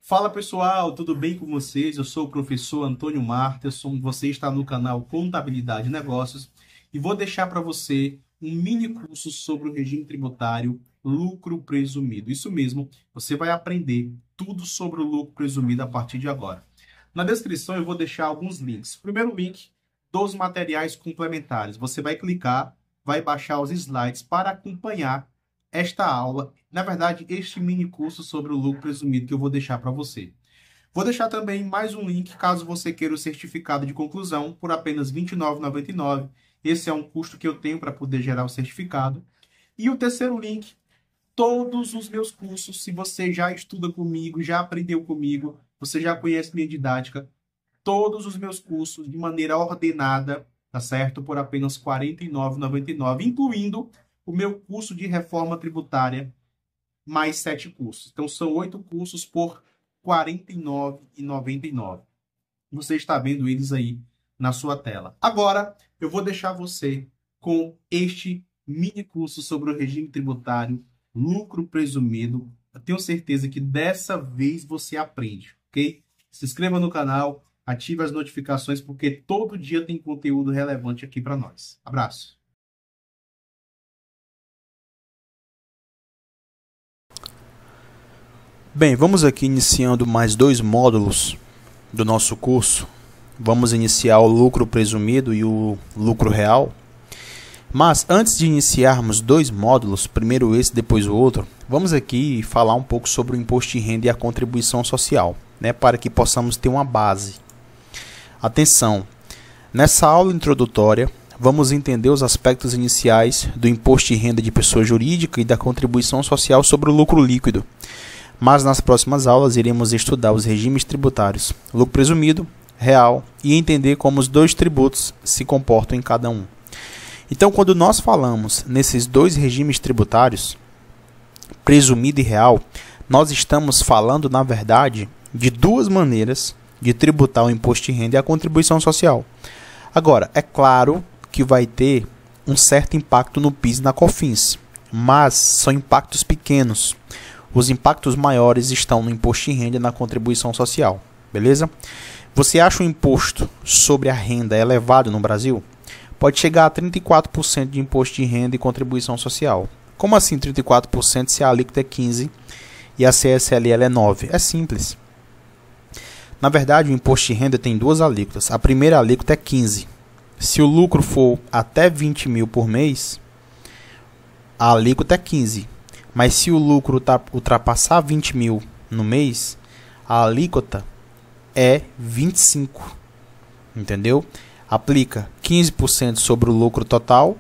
Fala pessoal, tudo bem com vocês? Eu sou o professor Antônio Marterson, você está no canal Contabilidade e Negócios e vou deixar para você um mini curso sobre o regime tributário lucro presumido. Isso mesmo, você vai aprender tudo sobre o lucro presumido a partir de agora. Na descrição eu vou deixar alguns links. Primeiro link, dos materiais complementares. Você vai clicar, vai baixar os slides para acompanhar esta aula, na verdade, este mini curso sobre o lucro presumido que eu vou deixar para você. Vou deixar também mais um link caso você queira o certificado de conclusão por apenas R$ 29,99. Esse é um custo que eu tenho para poder gerar o certificado. E o terceiro link, todos os meus cursos, se você já estuda comigo, já aprendeu comigo, você já conhece minha didática, todos os meus cursos de maneira ordenada, tá certo? Por apenas R$ 49,99, incluindo o meu curso de reforma tributária, mais 7 cursos. Então, são 8 cursos por R$ 49,99. Você está vendo eles aí na sua tela. Agora, eu vou deixar você com este mini curso sobre o regime tributário, lucro presumido. Eu tenho certeza que dessa vez você aprende, ok? Se inscreva no canal, ative as notificações, porque todo dia tem conteúdo relevante aqui para nós. Abraço! Bem, vamos aqui iniciando mais 2 módulos do nosso curso. Vamos iniciar o lucro presumido e o lucro real. Mas antes de iniciarmos 2 módulos, primeiro esse, depois o outro, vamos aqui falar um pouco sobre o imposto de renda e a contribuição social, né, para que possamos ter uma base. Atenção, nessa aula introdutória, vamos entender os aspectos iniciais do imposto de renda de pessoa jurídica e da contribuição social sobre o lucro líquido. Mas nas próximas aulas iremos estudar os regimes tributários, lucro presumido, real, e entender como os 2 tributos se comportam em cada um. Então, quando nós falamos nesses 2 regimes tributários, presumido e real, nós estamos falando, na verdade, de 2 maneiras de tributar o imposto de renda e a contribuição social. Agora, é claro que vai ter um certo impacto no PIS e na COFINS, mas são impactos pequenos. Os impactos maiores estão no imposto de renda e na contribuição social, beleza? Você acha o imposto sobre a renda elevado no Brasil? Pode chegar a 34% de imposto de renda e contribuição social. Como assim 34% se a alíquota é 15% e a CSLL é 9%? É simples. Na verdade, o imposto de renda tem 2 alíquotas. A primeira alíquota é 15%. Se o lucro for até 20 mil por mês, a alíquota é 15%. Mas se o lucro ultrapassar 20 mil no mês, a alíquota é 25%. Entendeu? Aplica 15% sobre o lucro total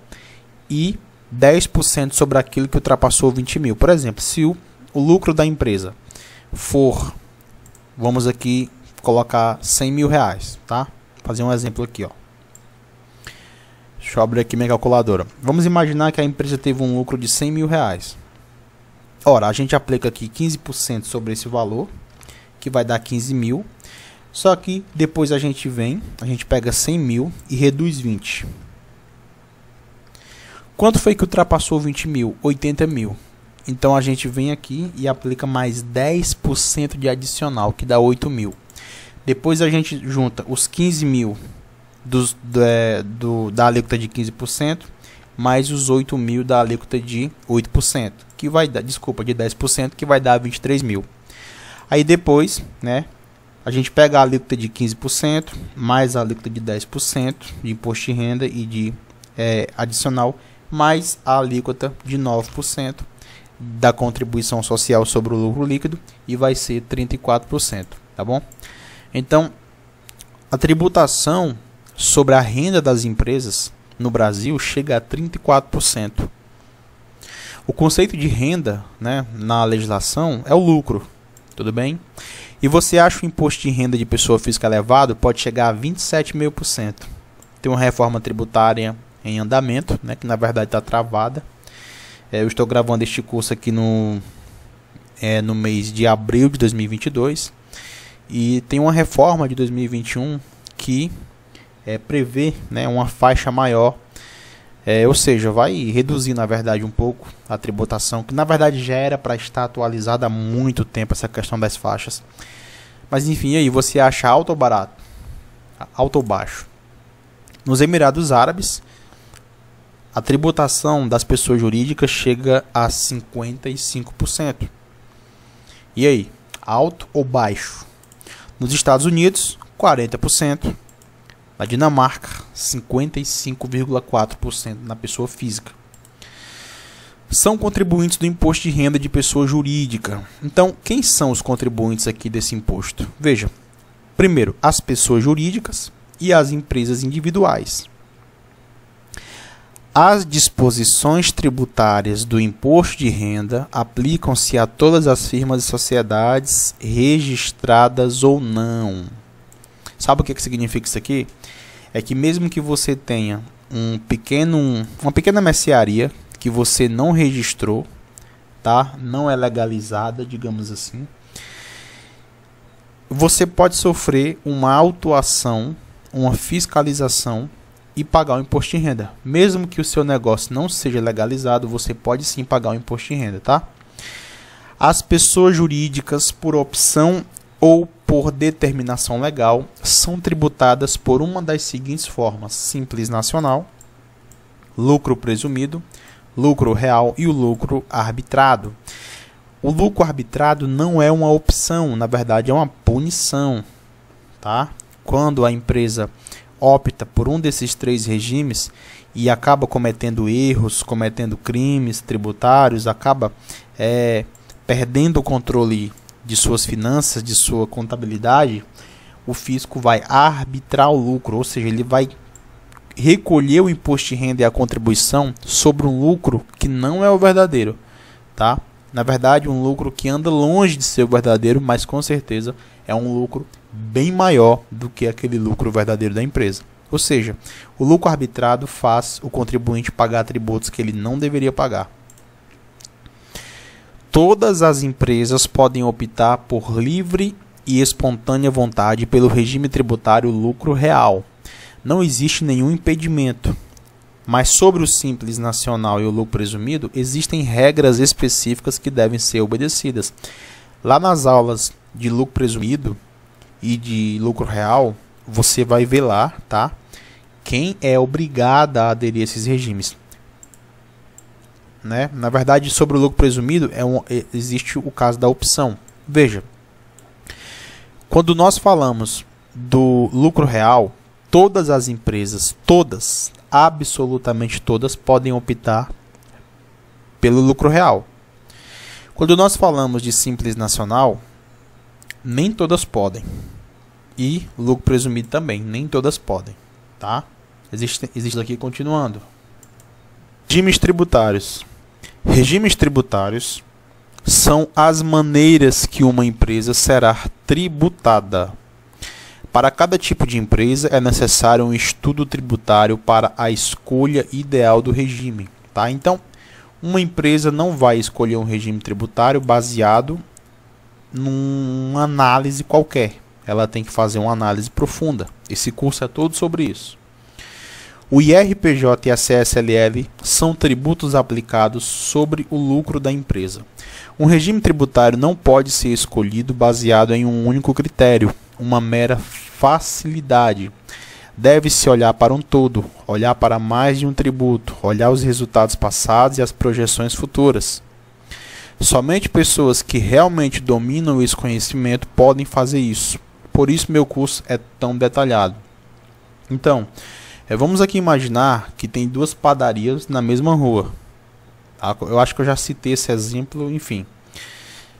e 10% sobre aquilo que ultrapassou 20 mil. Por exemplo, se o lucro da empresa for, vamos aqui colocar 100 mil reais, tá? Vou fazer um exemplo aqui, ó. Deixa eu abrir aqui minha calculadora. Vamos imaginar que a empresa teve um lucro de 100 mil reais. Ora, a gente aplica aqui 15% sobre esse valor, que vai dar 15 mil. Só que depois a gente pega 100 mil e reduz 20. Quanto foi que ultrapassou 20 mil? 80 mil. Então a gente vem aqui e aplica mais 10% de adicional, que dá 8 mil. Depois a gente junta os 15 mil da alíquota de 15%, mais os 8 mil da alíquota de 8%, que vai dar, desculpa, de 10%, que vai dar 23 mil. Aí depois, né, a gente pega a alíquota de 15%, mais a alíquota de 10% de imposto de renda e de adicional, mais a alíquota de 9% da contribuição social sobre o lucro líquido, e vai ser 34%, tá bom? Então, a tributação sobre a renda das empresas no Brasil chega a 34%. O conceito de renda, né, na legislação é o lucro, tudo bem? E você acha o imposto de renda de pessoa física elevado pode chegar a 27,5%. Tem uma reforma tributária em andamento, né, que na verdade está travada. Eu estou gravando este curso aqui no mês de abril de 2022. E tem uma reforma de 2021 que prevê, né, uma faixa maior Ou seja, vai reduzir na verdade um pouco a tributação, que na verdade já era para estar atualizada há muito tempo essa questão das faixas. Mas enfim, aí você acha alto ou barato? Alto ou baixo? Nos Emirados Árabes, a tributação das pessoas jurídicas chega a 55%. E aí, alto ou baixo? Nos Estados Unidos, 40%. Na Dinamarca, 55,4% na pessoa física. São contribuintes do imposto de renda de pessoa jurídica. Então, quem são os contribuintes aqui desse imposto? Veja, primeiro, as pessoas jurídicas e as empresas individuais. As disposições tributárias do imposto de renda aplicam-se a todas as firmas e sociedades registradas ou não. Sabe o que significa isso aqui? É que mesmo que você tenha uma pequena mercearia que você não registrou, tá? Não é legalizada, digamos assim, você pode sofrer uma autuação, uma fiscalização e pagar o imposto de renda. Mesmo que o seu negócio não seja legalizado, você pode sim pagar o imposto de renda, tá? As pessoas jurídicas, por opção ou por determinação legal, são tributadas por uma das seguintes formas: Simples Nacional, lucro presumido, lucro real e o lucro arbitrado. O lucro arbitrado não é uma opção, na verdade é uma punição, tá? Quando a empresa opta por um desses três regimes e acaba cometendo erros, cometendo crimes tributários, acaba perdendo o controle de suas finanças, de sua contabilidade, o fisco vai arbitrar o lucro, ou seja, ele vai recolher o imposto de renda e a contribuição sobre um lucro que não é o verdadeiro, tá? Na verdade, um lucro que anda longe de ser o verdadeiro, mas com certeza é um lucro bem maior do que aquele lucro verdadeiro da empresa. Ou seja, o lucro arbitrado faz o contribuinte pagar tributos que ele não deveria pagar. Todas as empresas podem optar por livre e espontânea vontade pelo regime tributário lucro real. Não existe nenhum impedimento. Mas sobre o Simples Nacional e o lucro presumido, existem regras específicas que devem ser obedecidas. Lá nas aulas de lucro presumido e de lucro real, você vai ver lá, tá? Quem é obrigado a aderir a esses regimes. Né? Na verdade, sobre o lucro presumido, existe o caso da opção. Veja, quando nós falamos do lucro real, todas as empresas, todas, absolutamente todas, podem optar pelo lucro real. Quando nós falamos de Simples Nacional, nem todas podem. E lucro presumido também, nem todas podem, tá? Existe aqui continuando. Regimes tributários. Regimes tributários são as maneiras que uma empresa será tributada. Para cada tipo de empresa é necessário um estudo tributário para a escolha ideal do regime, tá? Então, uma empresa não vai escolher um regime tributário baseado numa análise qualquer. Ela tem que fazer uma análise profunda. Esse curso é todo sobre isso. O IRPJ e a CSLL são tributos aplicados sobre o lucro da empresa. Um regime tributário não pode ser escolhido baseado em um único critério, uma mera facilidade. Deve-se olhar para um todo, olhar para mais de um tributo, olhar os resultados passados e as projeções futuras. Somente pessoas que realmente dominam esse conhecimento podem fazer isso. Por isso meu curso é tão detalhado. Então, vamos aqui imaginar que tem duas padarias na mesma rua. Eu acho que eu já citei esse exemplo, enfim.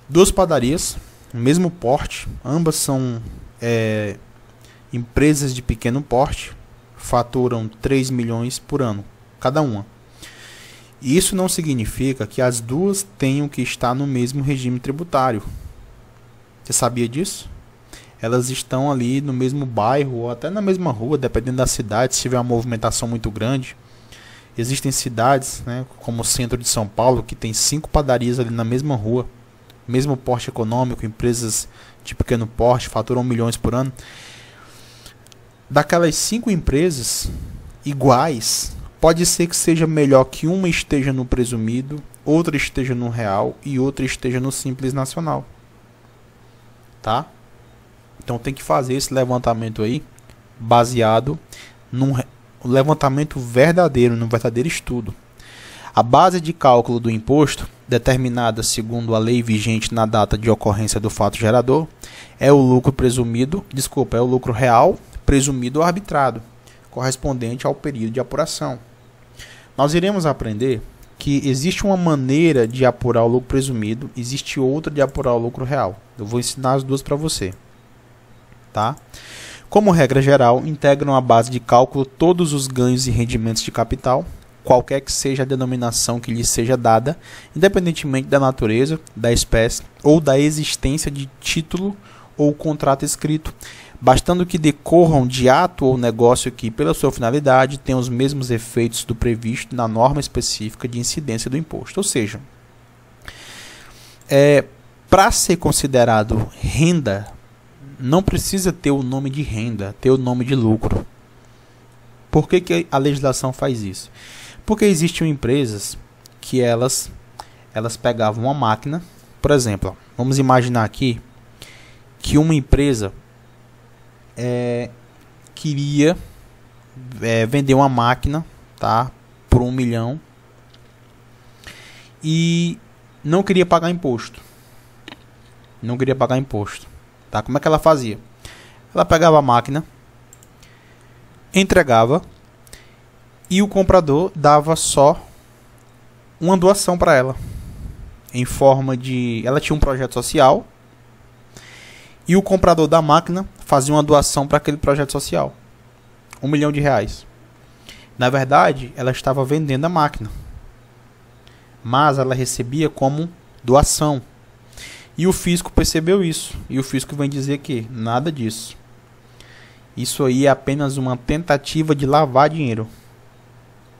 Duas padarias, mesmo porte, ambas são empresas de pequeno porte, faturam 3 milhões por ano, cada uma. E isso não significa que as duas tenham que estar no mesmo regime tributário. Você sabia disso? Elas estão ali no mesmo bairro ou até na mesma rua, dependendo da cidade, se tiver uma movimentação muito grande. Existem cidades, né, como o centro de São Paulo, que tem 5 padarias ali na mesma rua, mesmo porte econômico, empresas de pequeno porte, faturam milhões por ano. Daquelas 5 empresas iguais, pode ser que seja melhor que uma esteja no presumido, outra esteja no real e outra esteja no simples nacional. Tá? Então tem que fazer esse levantamento aí baseado num levantamento verdadeiro, num verdadeiro estudo. A base de cálculo do imposto, determinada segundo a lei vigente na data de ocorrência do fato gerador, é o lucro presumido, é o lucro real, presumido ou arbitrado, correspondente ao período de apuração. Nós iremos aprender que existe uma maneira de apurar o lucro presumido, existe outra de apurar o lucro real. Eu vou ensinar as duas para você. Tá? Como regra geral, integram a base de cálculo todos os ganhos e rendimentos de capital, qualquer que seja a denominação que lhe seja dada, independentemente da natureza, da espécie ou da existência de título ou contrato escrito, bastando que decorram de ato ou negócio que, pela sua finalidade, tenham os mesmos efeitos do previsto na norma específica de incidência do imposto. Ou seja, para ser considerado renda, não precisa ter o nome de renda, ter o nome de lucro. Por que a legislação faz isso? Porque existiam empresas que elas pegavam uma máquina, por exemplo, vamos imaginar aqui que uma empresa queria vender uma máquina, tá, por 1 milhão e não queria pagar imposto. Tá? Como é que ela fazia? Ela pegava a máquina, entregava e o comprador dava só uma doação para ela. Em forma de... Ela tinha um projeto social e o comprador da máquina fazia uma doação para aquele projeto social. R$1 milhão. Na verdade, ela estava vendendo a máquina, mas ela recebia como doação. E o fisco percebeu isso. E o fisco vem dizer que nada disso. Isso aí é apenas uma tentativa de lavar dinheiro.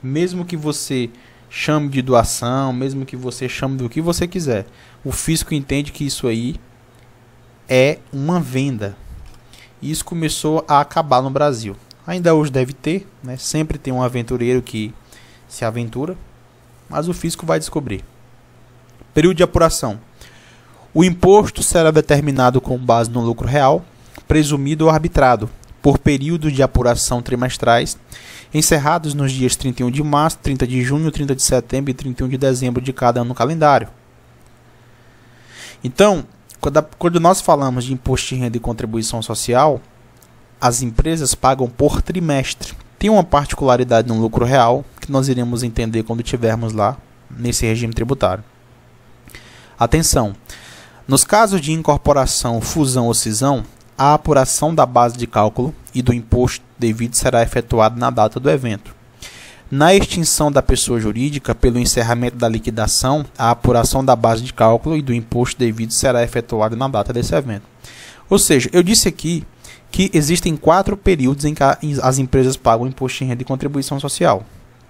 Mesmo que você chame de doação, mesmo que você chame do que você quiser, o fisco entende que isso aí é uma venda. E isso começou a acabar no Brasil. Ainda hoje deve ter, né? Sempre tem um aventureiro que se aventura, mas o fisco vai descobrir. Período de apuração. O imposto será determinado com base no lucro real, presumido ou arbitrado, por períodos de apuração trimestrais, encerrados nos dias 31 de março, 30 de junho, 30 de setembro e 31 de dezembro de cada ano calendário. Então, quando nós falamos de imposto de renda e contribuição social, as empresas pagam por trimestre. Tem uma particularidade no lucro real que nós iremos entender quando estivermos lá nesse regime tributário. Atenção! Nos casos de incorporação, fusão ou cisão, a apuração da base de cálculo e do imposto devido será efetuada na data do evento. Na extinção da pessoa jurídica, pelo encerramento da liquidação, a apuração da base de cálculo e do imposto devido será efetuada na data desse evento. Ou seja, eu disse aqui que existem 4 períodos em que as empresas pagam imposto de renda e contribuição social.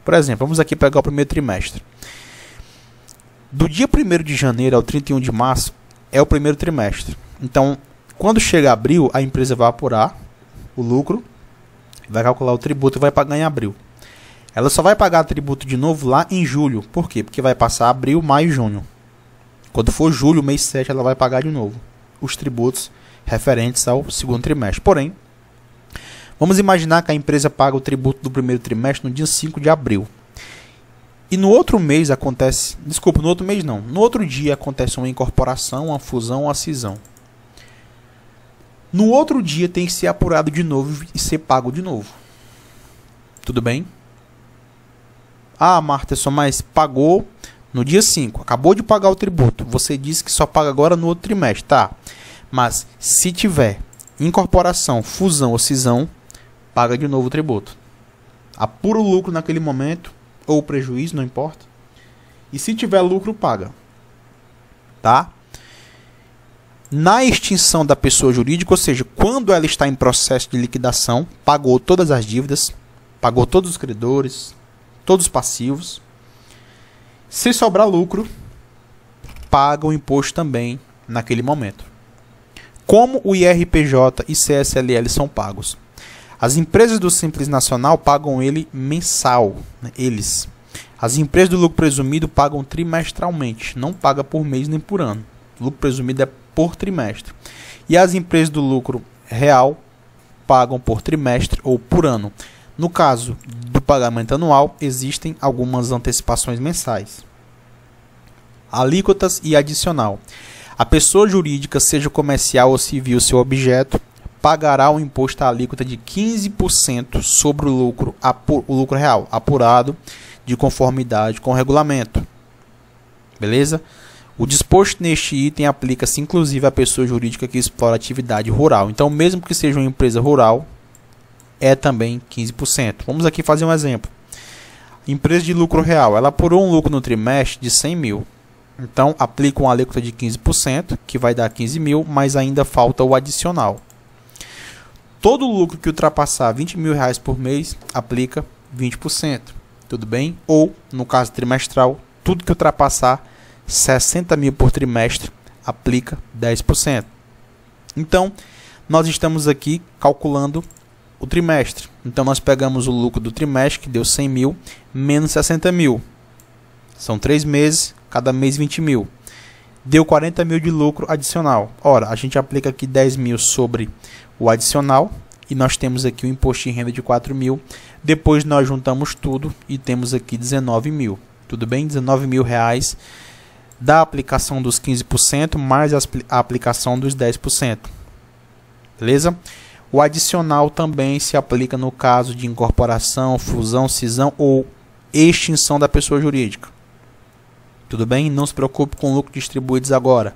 Por exemplo, vamos aqui pegar o primeiro trimestre. Do dia 1º de janeiro ao 31 de março é o primeiro trimestre. Então, quando chega abril, a empresa vai apurar o lucro, vai calcular o tributo e vai pagar em abril. Ela só vai pagar tributo de novo lá em julho. Por quê? Porque vai passar abril, maio e junho. Quando for julho, mês 7, ela vai pagar de novo os tributos referentes ao segundo trimestre. Porém, vamos imaginar que a empresa paga o tributo do primeiro trimestre no dia 5 de abril. E no outro mês acontece... Desculpa, no outro mês não. No outro dia acontece uma incorporação, uma fusão, uma cisão. No outro dia tem que ser apurado de novo e ser pago de novo. Tudo bem? Ah, Marta, só mais pagou no dia 5. Acabou de pagar o tributo. Você disse que só paga agora no outro trimestre. Tá. Mas se tiver incorporação, fusão ou cisão, paga de novo o tributo. Apura o lucro naquele momento, ou prejuízo, não importa. E se tiver lucro, paga. Tá? Na extinção da pessoa jurídica, ou seja, quando ela está em processo de liquidação, pagou todas as dívidas, pagou todos os credores, todos os passivos. Se sobrar lucro, paga o imposto também naquele momento. Como o IRPJ e CSLL são pagos? As empresas do Simples Nacional pagam ele mensal, né? As empresas do lucro presumido pagam trimestralmente, não paga por mês nem por ano. O lucro presumido é por trimestre. E as empresas do lucro real pagam por trimestre ou por ano. No caso do pagamento anual, existem algumas antecipações mensais. Alíquotas e adicional. A pessoa jurídica, seja comercial ou civil, seu objeto, pagará o imposto à alíquota de 15% sobre o lucro real, apurado de conformidade com o regulamento. Beleza? O disposto neste item aplica-se inclusive à pessoa jurídica que explora atividade rural. Então, mesmo que seja uma empresa rural, é também 15%. Vamos aqui fazer um exemplo. Empresa de lucro real, ela apurou um lucro no trimestre de 100 mil. Então, aplica uma alíquota de 15%, que vai dar 15 mil, mas ainda falta o adicional. Todo lucro que ultrapassar 20 mil reais por mês, aplica 20%. Tudo bem? Ou, no caso trimestral, tudo que ultrapassar 60 mil por trimestre, aplica 10%. Então, nós estamos aqui calculando o trimestre. Então, nós pegamos o lucro do trimestre, que deu 100 mil, menos 60 mil. São 3 meses, cada mês 20 mil. Deu 40 mil de lucro adicional. Ora, a gente aplica aqui 10 mil sobre o adicional. E nós temos aqui o imposto de renda de 4 mil. Depois nós juntamos tudo e temos aqui 19 mil. Tudo bem? 19 mil reais da aplicação dos 15% mais a aplicação dos 10%. Beleza? O adicional também se aplica no caso de incorporação, fusão, cisão ou extinção da pessoa jurídica. Tudo bem? Não se preocupe com lucros distribuídos agora.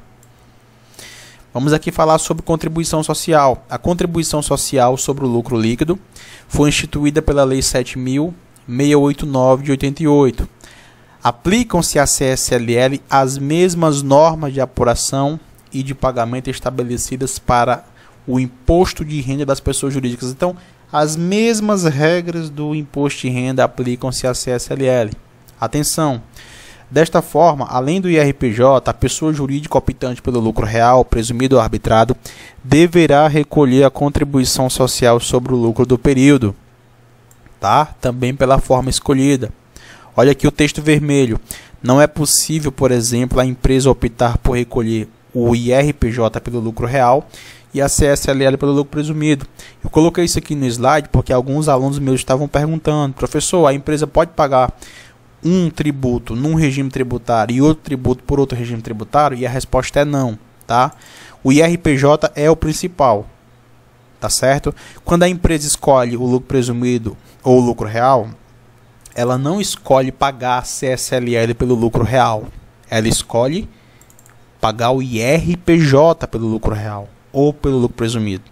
Vamos aqui falar sobre contribuição social. A contribuição social sobre o lucro líquido foi instituída pela Lei 7.689 de 88. Aplicam-se à CSLL as mesmas normas de apuração e de pagamento estabelecidas para o imposto de renda das pessoas jurídicas. Então, as mesmas regras do imposto de renda aplicam-se à CSLL. Atenção! Desta forma, além do IRPJ, a pessoa jurídica optante pelo lucro real, presumido ou arbitrado, deverá recolher a contribuição social sobre o lucro do período, tá? Também pela forma escolhida. Olha aqui o texto vermelho. Não é possível, por exemplo, a empresa optar por recolher o IRPJ pelo lucro real e a CSLL pelo lucro presumido. Eu coloquei isso aqui no slide porque alguns alunos meus estavam perguntando: professor, a empresa pode pagar um tributo num regime tributário e outro tributo por outro regime tributário? E a resposta é não, tá? O IRPJ é o principal, tá certo? Quando a empresa escolhe o lucro presumido ou o lucro real, ela não escolhe pagar a CSLL pelo lucro real. Ela escolhe pagar o IRPJ pelo lucro real ou pelo lucro presumido.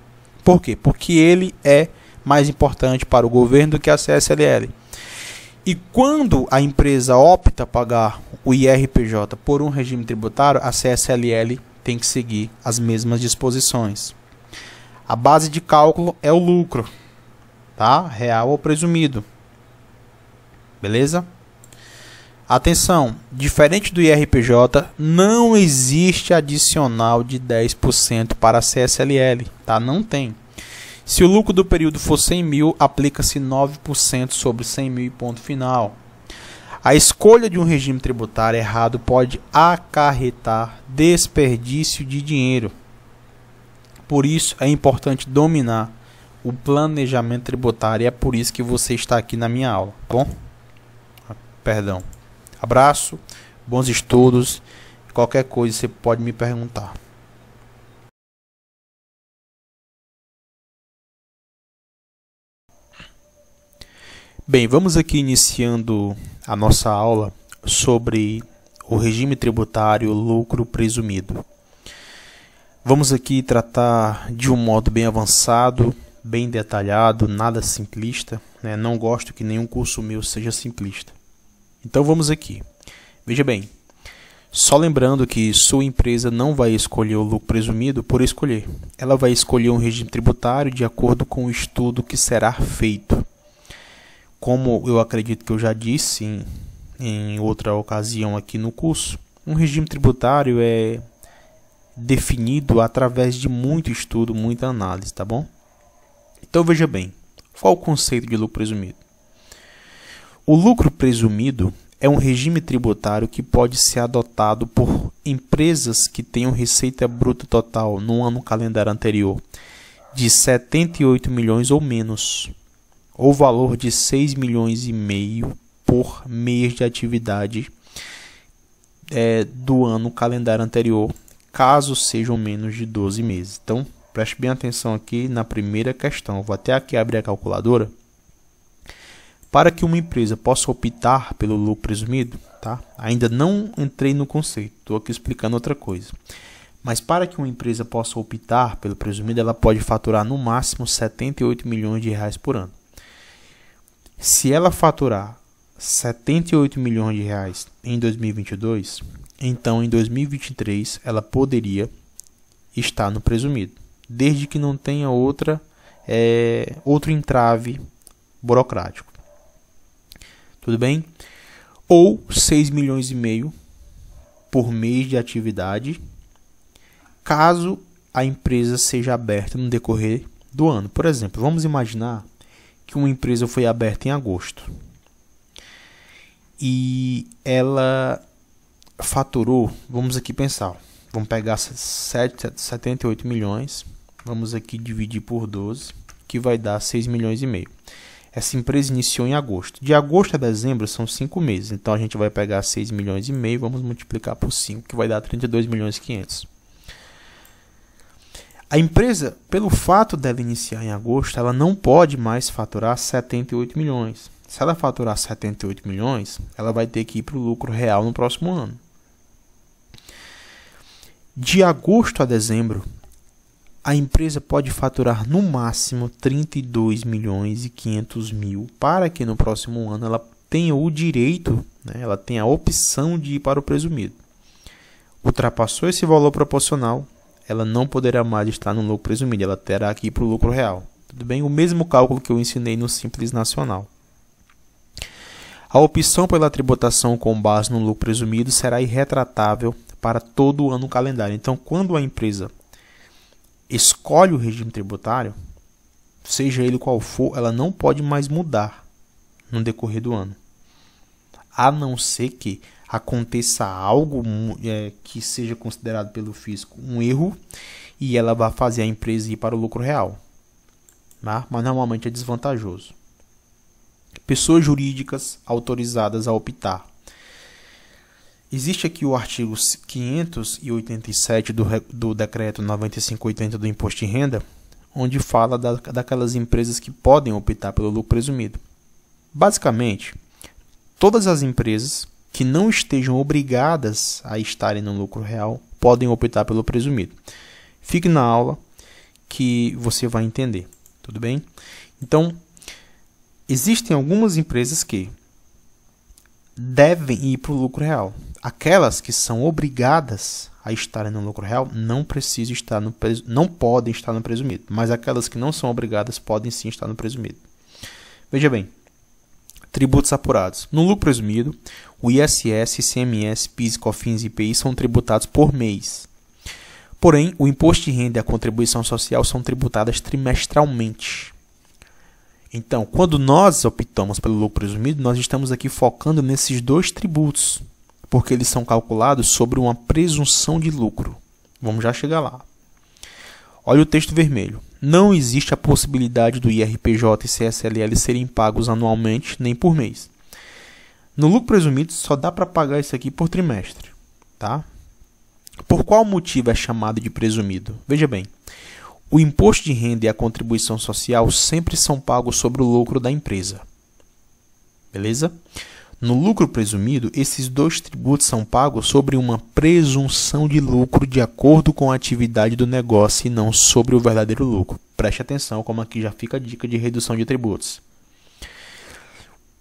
Por quê? Porque ele é mais importante para o governo do que a CSLL. E quando a empresa opta pagar o IRPJ por um regime tributário, a CSLL tem que seguir as mesmas disposições. A base de cálculo é o lucro, tá? Real ou presumido. Beleza? Atenção, diferente do IRPJ, não existe adicional de 10% para a CSLL, tá? Não tem. Se o lucro do período for 100 mil, aplica-se 9% sobre 100 mil e ponto final. A escolha de um regime tributário errado pode acarretar desperdício de dinheiro. Por isso, é importante dominar o planejamento tributário. E é por isso que você está aqui na minha aula, tá bom? Perdão. Abraço, bons estudos. Qualquer coisa você pode me perguntar. Bem, vamos aqui iniciando a nossa aula sobre o regime tributário lucro presumido. Vamos aqui tratar de um modo bem avançado, bem detalhado, nada simplista, né? Não gosto que nenhum curso meu seja simplista. Então vamos aqui. Veja bem, só lembrando que sua empresa não vai escolher o lucro presumido por escolher. Ela vai escolher um regime tributário de acordo com o estudo que será feito. Como eu acredito que eu já disse em outra ocasião aqui no curso, um regime tributário é definido através de muito estudo, muita análise, tá bom? Então veja bem, Qual o conceito de lucro presumido? O lucro presumido é um regime tributário que pode ser adotado por empresas que tenham receita bruta total no ano calendário anterior de 78 milhões ou menos, ou valor de 6 milhões e meio por mês de atividade do ano calendário anterior, caso sejam menos de 12 meses. Então, preste bem atenção aqui na primeira questão. Vou até aqui abrir a calculadora. Para que uma empresa possa optar pelo lucro presumido, tá? Ainda não entrei no conceito, estou aqui explicando outra coisa. Mas para que uma empresa possa optar pelo presumido, ela pode faturar no máximo 78 milhões de reais por ano. Se ela faturar 78 milhões de reais em 2022, então em 2023 ela poderia estar no presumido, desde que não tenha outro entrave burocrático. Tudo bem? Ou 6 milhões e meio por mês de atividade, caso a empresa seja aberta no decorrer do ano. Por exemplo, vamos imaginar que uma empresa foi aberta em agosto e ela faturou, vamos aqui pensar, vamos pegar 78 milhões, vamos aqui dividir por 12, que vai dar 6 milhões e meio. Essa empresa iniciou em agosto. De agosto a dezembro são 5 meses. Então a gente vai pegar 6 milhões e meio, vamos multiplicar por 5, que vai dar 32 milhões e 500. A empresa, pelo fato dela iniciar em agosto, ela não pode mais faturar 78 milhões. Se ela faturar 78 milhões, ela vai ter que ir para o lucro real no próximo ano. De agosto a dezembro, a empresa pode faturar no máximo 32 milhões e 500 mil, para que no próximo ano ela tenha o direito, ela tenha a opção de ir para o presumido. Ultrapassou esse valor proporcional, ela não poderá mais estar no lucro presumido, ela terá que ir para o lucro real. Tudo bem? O mesmo cálculo que eu ensinei no Simples Nacional. A opção pela tributação com base no lucro presumido será irretratável para todo o ano calendário. Então, quando a empresa escolhe o regime tributário, seja ele qual for, ela não pode mais mudar no decorrer do ano, a não ser que aconteça algo que seja considerado pelo fisco um erro e ela vai fazer a empresa ir para o lucro real, tá? Mas normalmente é desvantajoso. Pessoas jurídicas autorizadas a optar. Existe aqui o artigo 587 do decreto 9580 do Imposto de Renda, onde fala daquelas empresas que podem optar pelo lucro presumido. Basicamente, todas as empresas que não estejam obrigadas a estarem no lucro real podem optar pelo presumido. Fique na aula que você vai entender, tudo bem? Então, existem algumas empresas que devem ir para o lucro real. Aquelas que são obrigadas a estarem no lucro real não podem estar no presumido, mas aquelas que não são obrigadas podem sim estar no presumido. Veja bem, tributos apurados. No lucro presumido, o ISS, ICMS, PIS, COFINS e IPI são tributados por mês. Porém, o imposto de renda e a contribuição social são tributadas trimestralmente. Então, quando nós optamos pelo lucro presumido, nós estamos aqui focando nesses dois tributos, porque eles são calculados sobre uma presunção de lucro. Vamos já chegar lá. Olha o texto vermelho. Não existe a possibilidade do IRPJ e CSLL serem pagos anualmente, nem por mês. No lucro presumido, só dá para pagar isso aqui por trimestre, tá? Por qual motivo é chamado de presumido? Veja bem, o imposto de renda e a contribuição social sempre são pagos sobre o lucro da empresa. Beleza? No lucro presumido, esses dois tributos são pagos sobre uma presunção de lucro de acordo com a atividade do negócio e não sobre o verdadeiro lucro. Preste atenção, como aqui já fica a dica de redução de tributos.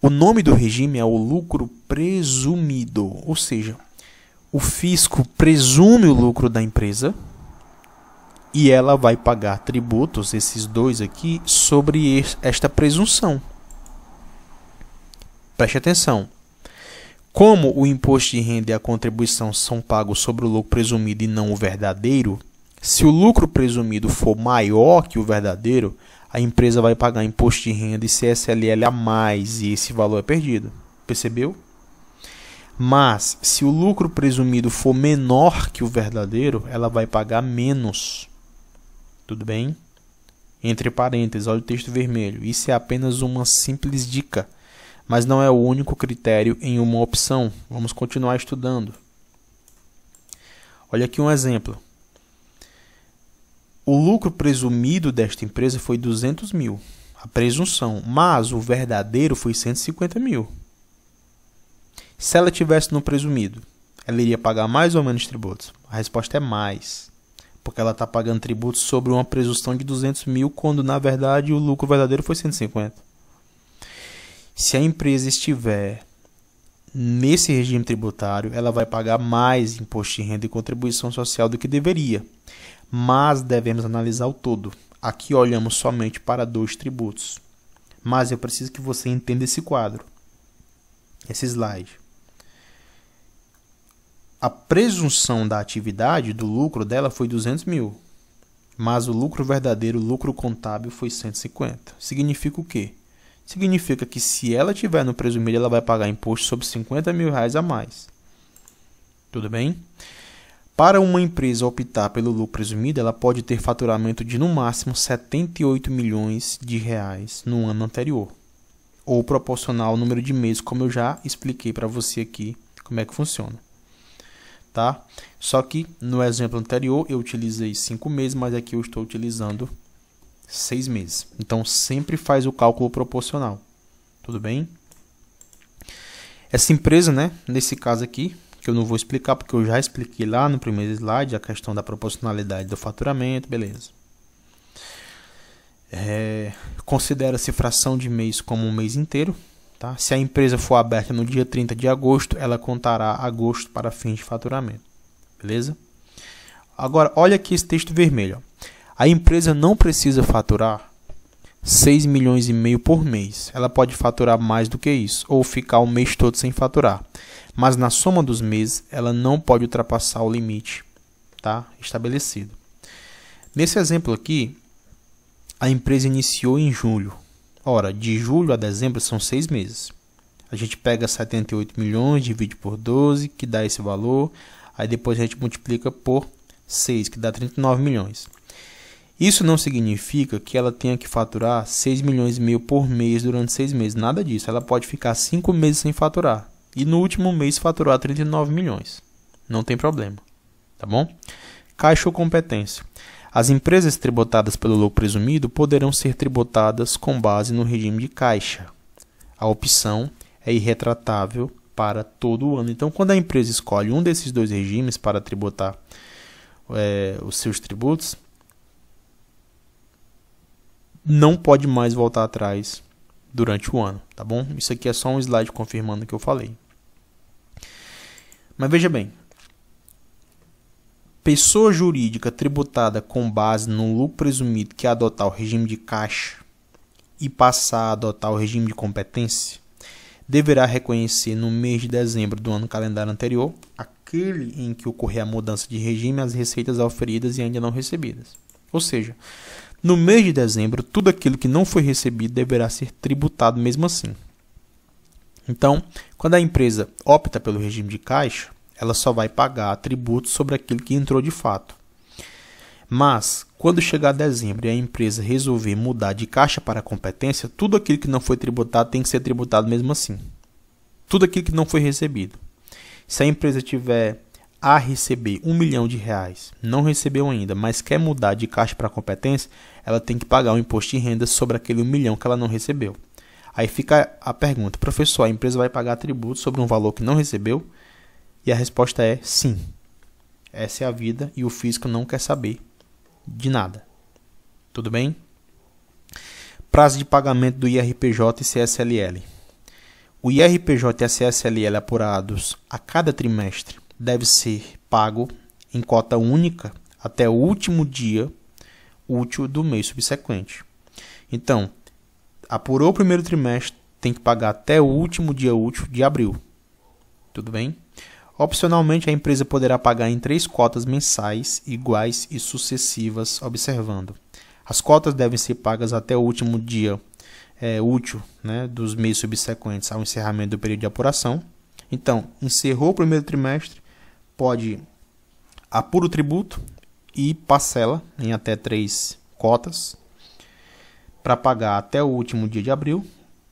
O nome do regime é o lucro presumido, ou seja, o fisco presume o lucro da empresa e ela vai pagar tributos, esses dois aqui, sobre esta presunção. Preste atenção. Como o imposto de renda e a contribuição são pagos sobre o lucro presumido e não o verdadeiro, se o lucro presumido for maior que o verdadeiro, a empresa vai pagar imposto de renda e CSLL a mais e esse valor é perdido. Percebeu? Mas, se o lucro presumido for menor que o verdadeiro, ela vai pagar menos. Tudo bem? Entre parênteses, olha o texto vermelho. Isso é apenas uma simples dica, mas não é o único critério em uma opção. Vamos continuar estudando. Olha aqui um exemplo. O lucro presumido desta empresa foi 200 mil, a presunção, mas o verdadeiro foi 150 mil. Se ela tivesse no presumido, ela iria pagar mais ou menos tributos? A resposta é mais, porque ela está pagando tributos sobre uma presunção de 200 mil, quando na verdade o lucro verdadeiro foi 150. Se a empresa estiver nesse regime tributário, ela vai pagar mais imposto de renda e contribuição social do que deveria, mas devemos analisar o todo. Aqui olhamos somente para 2 tributos, mas eu preciso que você entenda esse quadro, esse slide. A presunção da atividade, do lucro dela, foi 200 mil, mas o lucro verdadeiro, o lucro contábil, foi 150. Significa o quê? Significa que se ela tiver no presumido, ela vai pagar imposto sobre 50 mil reais a mais. Tudo bem? Para uma empresa optar pelo lucro presumido, ela pode ter faturamento de no máximo 78 milhões de reais no ano anterior, ou proporcional ao número de meses, como eu já expliquei para você aqui como é que funciona. Tá? Só que no exemplo anterior eu utilizei 5 meses, mas aqui eu estou utilizando 6 meses. Então sempre faz o cálculo proporcional. Tudo bem? Essa empresa, né, nesse caso aqui, que eu não vou explicar porque eu já expliquei lá no primeiro slide a questão da proporcionalidade do faturamento, beleza. Considera-se fração de mês como um mês inteiro. Tá? Se a empresa for aberta no dia 30 de agosto, ela contará agosto para fins de faturamento. Beleza? Agora, olha aqui esse texto vermelho. Ó. A empresa não precisa faturar 6 milhões e meio por mês. Ela pode faturar mais do que isso, ou ficar o mês todo sem faturar. Mas na soma dos meses, ela não pode ultrapassar o limite, tá, estabelecido. Nesse exemplo aqui, a empresa iniciou em julho. Ora, de julho a dezembro são 6 meses. A gente pega 78 milhões, divide por 12, que dá esse valor. Aí depois a gente multiplica por 6, que dá 39 milhões. Isso não significa que ela tenha que faturar 6 milhões e meio por mês durante 6 meses. Nada disso. Ela pode ficar 5 meses sem faturar. E no último mês faturar 39 milhões. Não tem problema. Tá bom? Caixa ou competência. As empresas tributadas pelo lucro presumido poderão ser tributadas com base no regime de caixa. A opção é irretratável para todo o ano. Então, quando a empresa escolhe um desses 2 regimes para tributar os seus tributos, não pode mais voltar atrás durante o ano, tá bom? Isso aqui é só um slide confirmando o que eu falei. Mas veja bem, pessoa jurídica tributada com base no lucro presumido que adotar o regime de caixa e passar a adotar o regime de competência, deverá reconhecer no mês de dezembro do ano calendário anterior, aquele em que ocorrer a mudança de regime, as receitas auferidas e ainda não recebidas. Ou seja, no mês de dezembro, tudo aquilo que não foi recebido deverá ser tributado mesmo assim. Então, quando a empresa opta pelo regime de caixa, ela só vai pagar tributos sobre aquilo que entrou de fato. Mas, quando chegar dezembro e a empresa resolver mudar de caixa para competência, tudo aquilo que não foi tributado tem que ser tributado mesmo assim. Tudo aquilo que não foi recebido. Se a empresa tiver a receber R$1 milhão, não recebeu ainda, mas quer mudar de caixa para competência, ela tem que pagar o imposto de renda sobre aquele R$1 milhão que ela não recebeu. Aí fica a pergunta, professor, a empresa vai pagar tributo sobre um valor que não recebeu? E a resposta é sim. Essa é a vida e o fisco não quer saber de nada. Tudo bem? Prazo de pagamento do IRPJ e CSLL. O IRPJ e a CSLL apurados a cada trimestre deve ser pago em cota única até o último dia útil do mês subsequente. Então, apurou o primeiro trimestre, tem que pagar até o último dia útil de abril. Tudo bem? Opcionalmente, a empresa poderá pagar em 3 cotas mensais iguais e sucessivas, observando As cotas devem ser pagas até o último dia útil, né, dos meses subsequentes ao encerramento do período de apuração. Então, encerrou o primeiro trimestre, pode apura o tributo e parcela em até 3 cotas para pagar até o último dia de abril,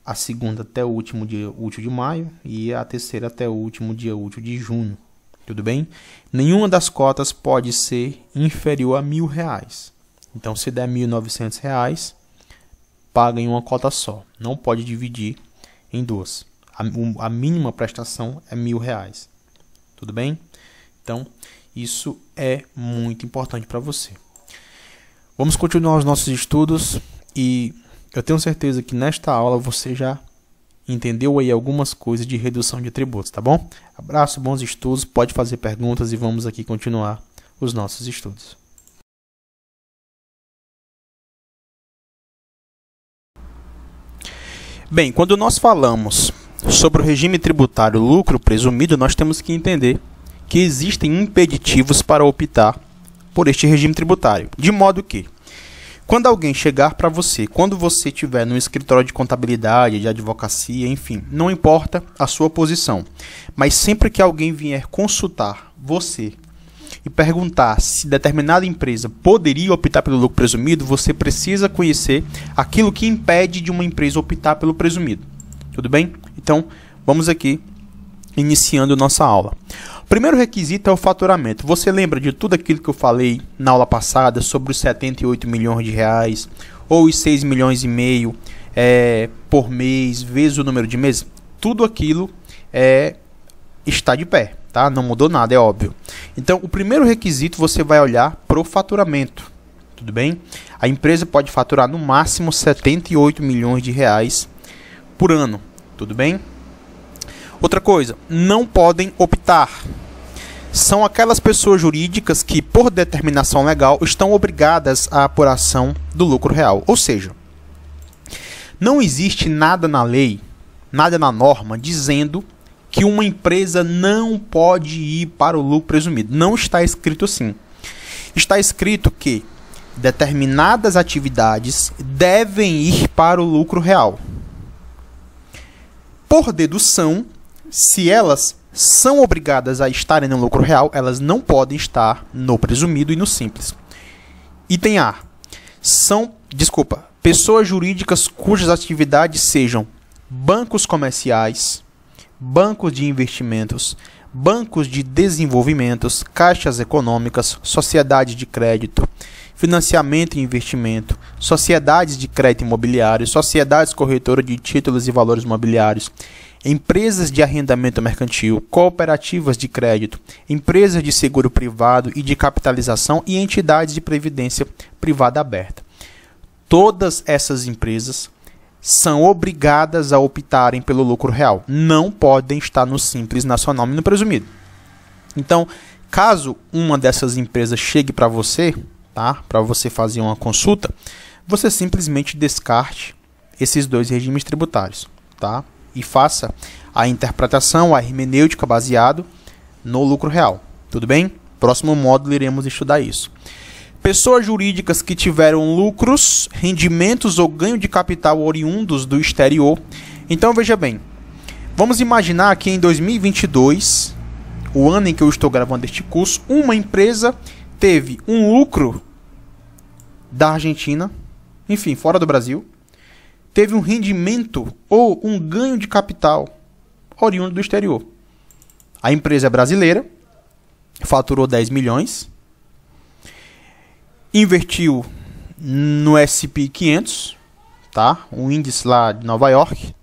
a segunda até o último dia útil de maio e a terceira até o último dia útil de junho. Tudo bem? Nenhuma das cotas pode ser inferior a R$1.000. Então, se der R$1.900, paga em uma cota só. Não pode dividir em duas. A mínima prestação é R$1.000. Tudo bem? Então, isso é muito importante para você. Vamos continuar os nossos estudos e eu tenho certeza que nesta aula você já entendeu aí algumas coisas de redução de tributos, tá bom? Abraço, bons estudos, pode fazer perguntas e vamos aqui continuar os nossos estudos. Bem, quando nós falamos sobre o regime tributário lucro presumido, nós temos que entender que existem impeditivos para optar por este regime tributário, de modo que quando alguém chegar para você, quando você estiver no escritório de contabilidade, de advocacia, enfim, não importa a sua posição, mas sempre que alguém vier consultar você e perguntar se determinada empresa poderia optar pelo lucro presumido, você precisa conhecer aquilo que impede de uma empresa optar pelo presumido. Tudo bem? Então, vamos aqui iniciando nossa aula. O primeiro requisito é o faturamento. Você lembra de tudo aquilo que eu falei na aula passada sobre os 78 milhões de reais ou os 6 milhões e meio por mês vezes o número de meses? Tudo aquilo está de pé, tá? Não mudou nada, é óbvio. Então, o primeiro requisito você vai olhar para o faturamento. Tudo bem? A empresa pode faturar no máximo 78 milhões de reais por ano. Tudo bem? Outra coisa, não podem optar. São aquelas pessoas jurídicas que, por determinação legal, estão obrigadas à apuração do lucro real. Ou seja, não existe nada na lei, nada na norma, dizendo que uma empresa não pode ir para o lucro presumido. Não está escrito assim. Está escrito que determinadas atividades devem ir para o lucro real. Por dedução, se elas são obrigadas a estarem no lucro real, elas não podem estar no presumido e no simples. Item A. Pessoas jurídicas cujas atividades sejam bancos comerciais, bancos de investimentos, bancos de desenvolvimentos, caixas econômicas, sociedades de crédito, financiamento e investimento, sociedades de crédito imobiliário, sociedades corretoras de títulos e valores imobiliários, empresas de arrendamento mercantil, cooperativas de crédito, empresas de seguro privado e de capitalização e entidades de previdência privada aberta. Todas essas empresas são obrigadas a optarem pelo lucro real. Não podem estar no Simples Nacional e no presumido. Então, caso uma dessas empresas chegue para você, tá, para você fazer uma consulta, você simplesmente descarte esses dois regimes tributários, tá? E faça a interpretação, a hermenêutica baseado no lucro real. Tudo bem? Próximo módulo iremos estudar isso. Pessoas jurídicas que tiveram lucros, rendimentos ou ganho de capital oriundos do exterior. Então, veja bem. Vamos imaginar que em 2022, o ano em que eu estou gravando este curso, uma empresa teve um lucro da Argentina, enfim, fora do Brasil, teve um rendimento ou um ganho de capital oriundo do exterior. A empresa é brasileira, faturou 10 milhões, investiu no S&P 500, tá? Um índice lá de Nova York,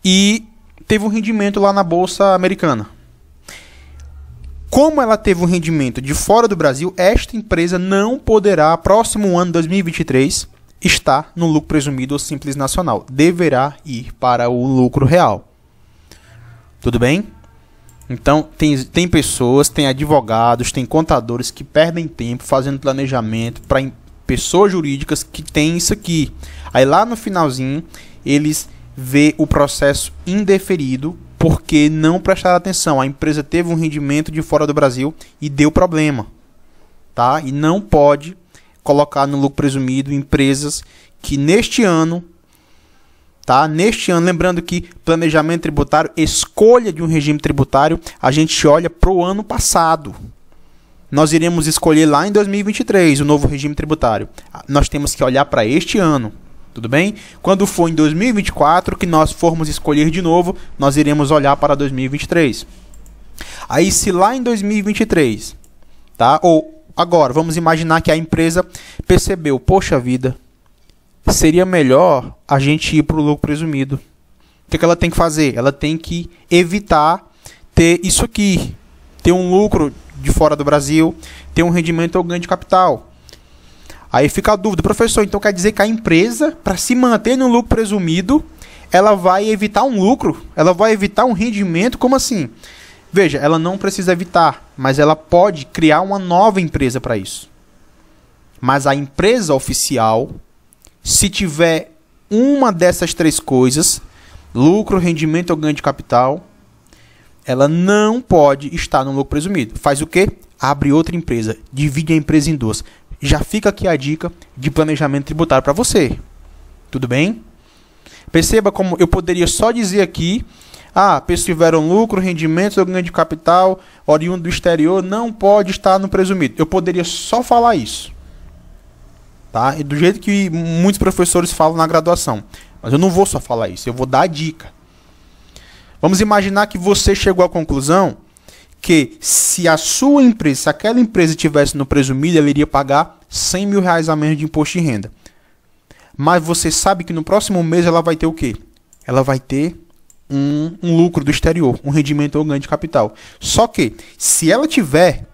e teve um rendimento lá na Bolsa Americana. Como ela teve um rendimento de fora do Brasil, esta empresa não poderá, próximo ano 2023, estar no lucro presumido ou Simples Nacional. Deverá ir para o lucro real. Tudo bem? Então, tem pessoas, tem advogados, tem contadores que perdem tempo fazendo planejamento para pessoas jurídicas que têm isso aqui. Aí lá no finalzinho, eles vê o processo indeferido porque não prestaram atenção. A empresa teve um rendimento de fora do Brasil e deu problema, tá? E não pode colocar no lucro presumido empresas que neste ano, tá? Neste ano, lembrando que planejamento tributário, escolha de um regime tributário, a gente olha para o ano passado. Nós iremos escolher lá em 2023 o novo regime tributário. Nós temos que olhar para este ano, tudo bem? Quando for em 2024 que nós formos escolher de novo, nós iremos olhar para 2023. Aí se lá em 2023, tá? Ou agora, vamos imaginar que a empresa percebeu, poxa vida, seria melhor a gente ir para o lucro presumido. O que ela tem que fazer? Ela tem que evitar ter isso aqui, ter um lucro de fora do Brasil, ter um rendimento ou ganho de capital. Aí fica a dúvida, professor, então quer dizer que a empresa, para se manter no lucro presumido, ela vai evitar um lucro? Ela vai evitar um rendimento? Como assim? Veja, ela não precisa evitar, mas ela pode criar uma nova empresa para isso. Mas a empresa oficial, se tiver uma dessas três coisas, lucro, rendimento ou ganho de capital, ela não pode estar no lucro presumido. Faz o quê? Abre outra empresa, divide a empresa em duas. Já fica aqui a dica de planejamento tributário para você. Tudo bem? Perceba como eu poderia só dizer aqui, pessoas tiveram lucro, rendimentos ou ganho de capital, oriundo do exterior, não pode estar no presumido. Eu poderia só falar isso. Tá? E do jeito que muitos professores falam na graduação. Mas eu não vou só falar isso, eu vou dar a dica. Vamos imaginar que você chegou à conclusão que se a sua empresa, se aquela empresa estivesse no presumido, ela iria pagar R$100 mil a menos de imposto de renda. Mas você sabe que no próximo mês ela vai ter o quê? Ela vai ter um lucro do exterior, um rendimento ou ganho de capital. Só que, se ela tiver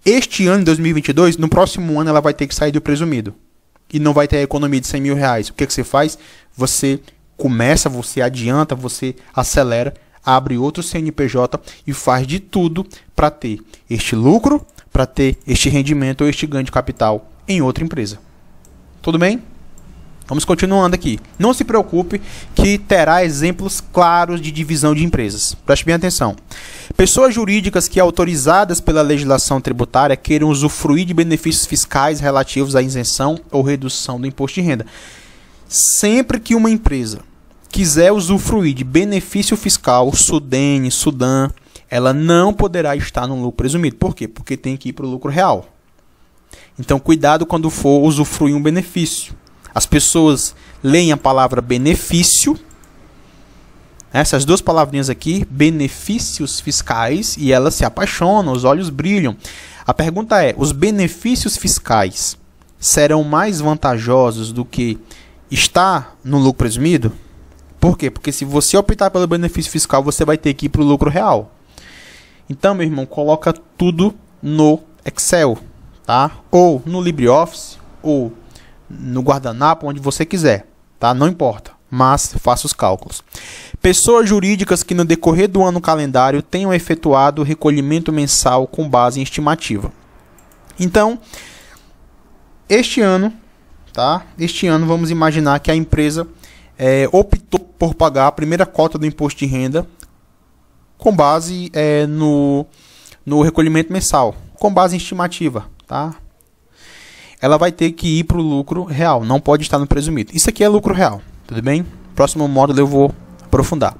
este ano, 2022, no próximo ano ela vai ter que sair do presumido. E não vai ter a economia de R$100 mil. O que você faz? Você começa, você adianta, você acelera, abre outro CNPJ e faz de tudo para ter este lucro, para ter este rendimento ou este ganho de capital em outra empresa. Tudo bem? Vamos continuando aqui. Não se preocupe que terá exemplos claros de divisão de empresas. Preste bem atenção. Pessoas jurídicas que, autorizadas pela legislação tributária, queiram usufruir de benefícios fiscais relativos à isenção ou redução do imposto de renda. Sempre que uma empresa quiser usufruir de benefício fiscal, SUDENE, SUDAN, ela não poderá estar no lucro presumido. Por quê? Porque tem que ir para o lucro real. Então, cuidado quando for usufruir um benefício. As pessoas leem a palavra benefício, essas duas palavrinhas aqui, benefícios fiscais, e elas se apaixonam, os olhos brilham. A pergunta é, os benefícios fiscais serão mais vantajosos do que estar no lucro presumido? Por quê? Porque se você optar pelo benefício fiscal, você vai ter que ir para o lucro real. Então, meu irmão, coloca tudo no Excel, tá? Ou no LibreOffice, ou no guardanapo, onde você quiser, tá? Não importa, mas faça os cálculos. Pessoas jurídicas que no decorrer do ano calendário tenham efetuado recolhimento mensal com base em estimativa. Então, este ano, tá? Este ano vamos imaginar que a empresa optou por pagar a primeira cota do imposto de renda com base no recolhimento mensal, com base em estimativa, tá? Ela vai ter que ir para o lucro real, não pode estar no presumido. Isso aqui é lucro real, tudo bem? Próximo módulo eu vou aprofundar.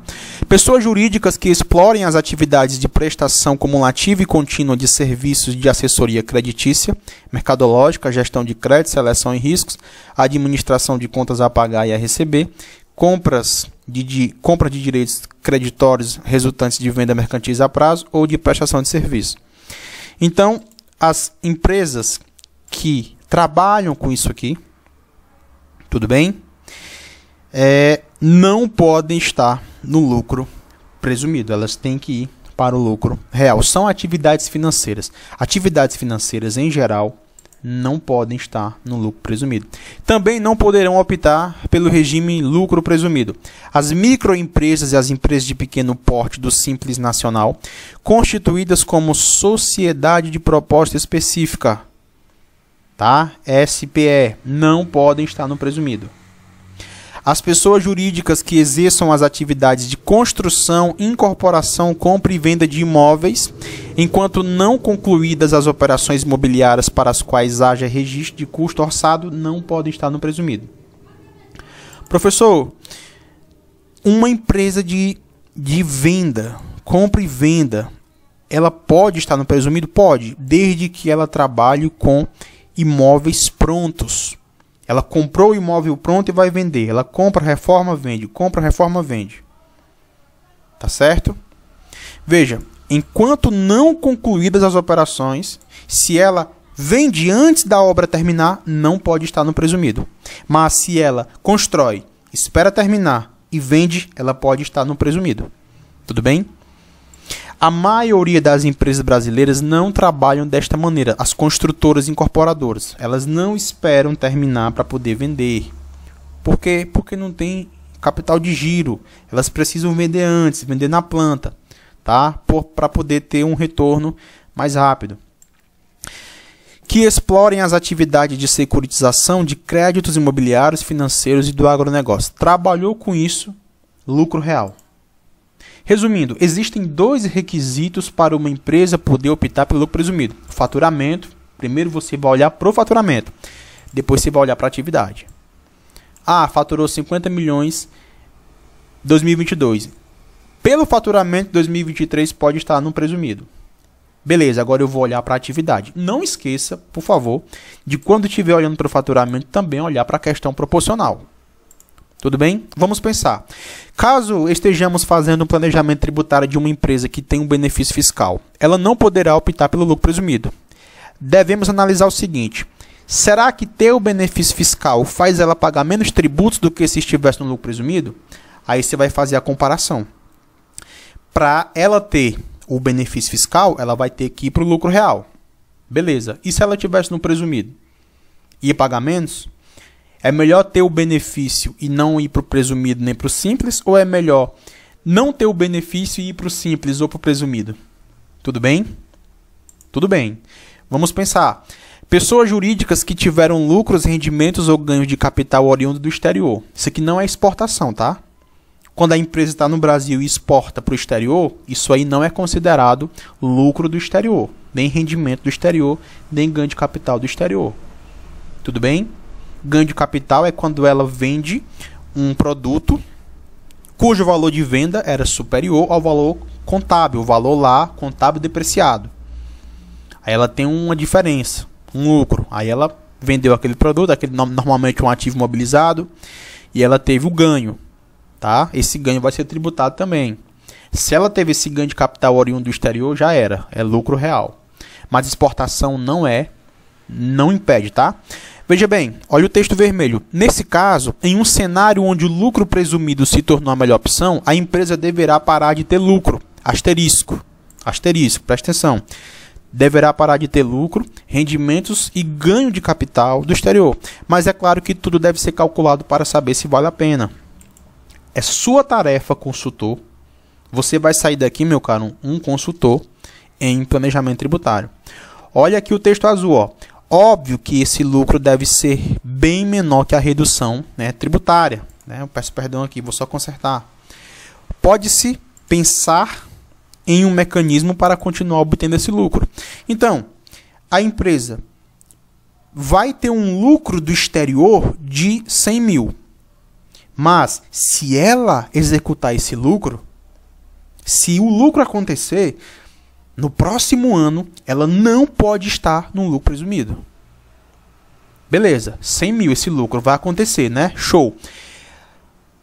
Pessoas jurídicas que explorem as atividades de prestação cumulativa e contínua de serviços de assessoria creditícia, mercadológica, gestão de crédito, seleção em riscos, administração de contas a pagar e a receber, compra de direitos creditórios resultantes de venda mercantis a prazo ou de prestação de serviço. Então, as empresas que trabalham com isso aqui, tudo bem? Não podem estar no lucro presumido, elas têm que ir para o lucro real. São atividades financeiras. Atividades financeiras, em geral, não podem estar no lucro presumido. Também não poderão optar pelo regime lucro presumido as microempresas e as empresas de pequeno porte do Simples Nacional, constituídas como sociedade de propósito específica, tá? SPE, não podem estar no presumido. As pessoas jurídicas que exerçam as atividades de construção, incorporação, compra e venda de imóveis, enquanto não concluídas as operações imobiliárias para as quais haja registro de custo orçado, não podem estar no presumido. Professor, uma empresa de venda, compra e venda, ela pode estar no presumido? Pode, desde que ela trabalhe com imóveis prontos. Ela comprou o imóvel pronto e vai vender. Ela compra, reforma, vende. Compra, reforma, vende. Tá certo? Veja, enquanto não concluídas as operações, se ela vende antes da obra terminar, não pode estar no presumido. Mas se ela constrói, espera terminar e vende, ela pode estar no presumido. Tudo bem? A maioria das empresas brasileiras não trabalham desta maneira. As construtoras incorporadoras, elas não esperam terminar para poder vender. Por quê? Porque não tem capital de giro. Elas precisam vender antes, vender na planta, tá? Para poder ter um retorno mais rápido. Que explorem as atividades de securitização de créditos imobiliários, financeiros e do agronegócio. Trabalhou com isso, lucro real. Resumindo, existem 2 requisitos para uma empresa poder optar pelo lucro presumido. Faturamento. Primeiro você vai olhar para o faturamento. Depois você vai olhar para a atividade. Ah, faturou 50 milhões em 2022. Pelo faturamento de 2023 pode estar no presumido. Beleza, agora eu vou olhar para a atividade. Não esqueça, por favor, de quando estiver olhando para o faturamento também olhar para a questão proporcional. Tudo bem? Vamos pensar. Caso estejamos fazendo um planejamento tributário de uma empresa que tem um benefício fiscal, ela não poderá optar pelo lucro presumido. Devemos analisar o seguinte: será que ter o benefício fiscal faz ela pagar menos tributos do que se estivesse no lucro presumido? Aí você vai fazer a comparação. Para ela ter o benefício fiscal, ela vai ter que ir para o lucro real. Beleza. E se ela estivesse no presumido? Ia pagar menos? É melhor ter o benefício e não ir para o presumido nem para o simples? Ou é melhor não ter o benefício e ir para o simples ou para o presumido? Tudo bem? Tudo bem. Vamos pensar. Pessoas jurídicas que tiveram lucros, rendimentos ou ganhos de capital oriundo do exterior. Isso aqui não é exportação, tá? Quando a empresa está no Brasil e exporta para o exterior, isso aí não é considerado lucro do exterior. Nem rendimento do exterior, nem ganho de capital do exterior. Tudo bem? Ganho de capital é quando ela vende um produto cujo valor de venda era superior ao valor contábil, o valor lá contábil depreciado. Aí ela tem uma diferença, um lucro. Aí ela vendeu aquele produto, normalmente um ativo imobilizado, e ela teve o ganho. Tá? Esse ganho vai ser tributado também. Se ela teve esse ganho de capital oriundo do exterior, já era, é lucro real. Mas exportação não impede, tá? Veja bem, olha o texto vermelho. Nesse caso, em um cenário onde o lucro presumido se tornou a melhor opção, a empresa deverá parar de ter lucro. Asterisco, presta atenção. Deverá parar de ter lucro, rendimentos e ganho de capital do exterior. Mas é claro que tudo deve ser calculado para saber se vale a pena. É sua tarefa, consultor. Você vai sair daqui, meu caro, um consultor em planejamento tributário. Olha aqui o texto azul, ó. Óbvio que esse lucro deve ser bem menor que a redução, né, tributária. Né? Eu peço perdão aqui, vou só consertar. Pode-se pensar em um mecanismo para continuar obtendo esse lucro. Então, a empresa vai ter um lucro do exterior de 100 mil. Mas, se ela executar esse lucro, se o lucro acontecer, no próximo ano, ela não pode estar no lucro presumido. Beleza, 100 mil esse lucro vai acontecer, né? Show.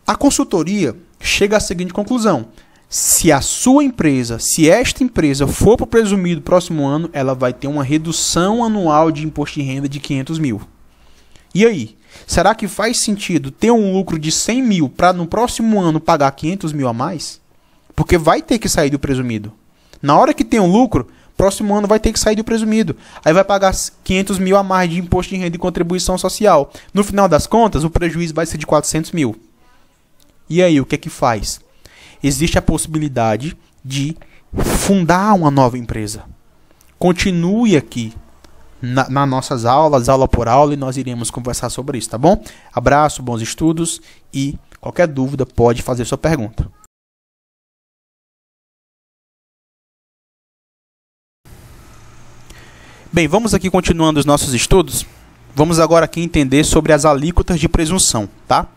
A consultoria chega à seguinte conclusão. Se a sua empresa, se esta empresa for para o presumido próximo ano, ela vai ter uma redução anual de imposto de renda de 500 mil. E aí? Será que faz sentido ter um lucro de 100 mil para no próximo ano pagar 500 mil a mais? Porque vai ter que sair do presumido. Na hora que tem um lucro, próximo ano vai ter que sair do presumido. Aí vai pagar 500 mil a mais de imposto de renda e contribuição social. No final das contas, o prejuízo vai ser de 400 mil. E aí, o que é que faz? Existe a possibilidade de fundar uma nova empresa. Continue aqui nas nossas aulas, aula por aula, e nós iremos conversar sobre isso, tá bom? Abraço, bons estudos e qualquer dúvida pode fazer sua pergunta. Bem, vamos aqui continuando os nossos estudos. Vamos agora aqui entender sobre as alíquotas de presunção, tá?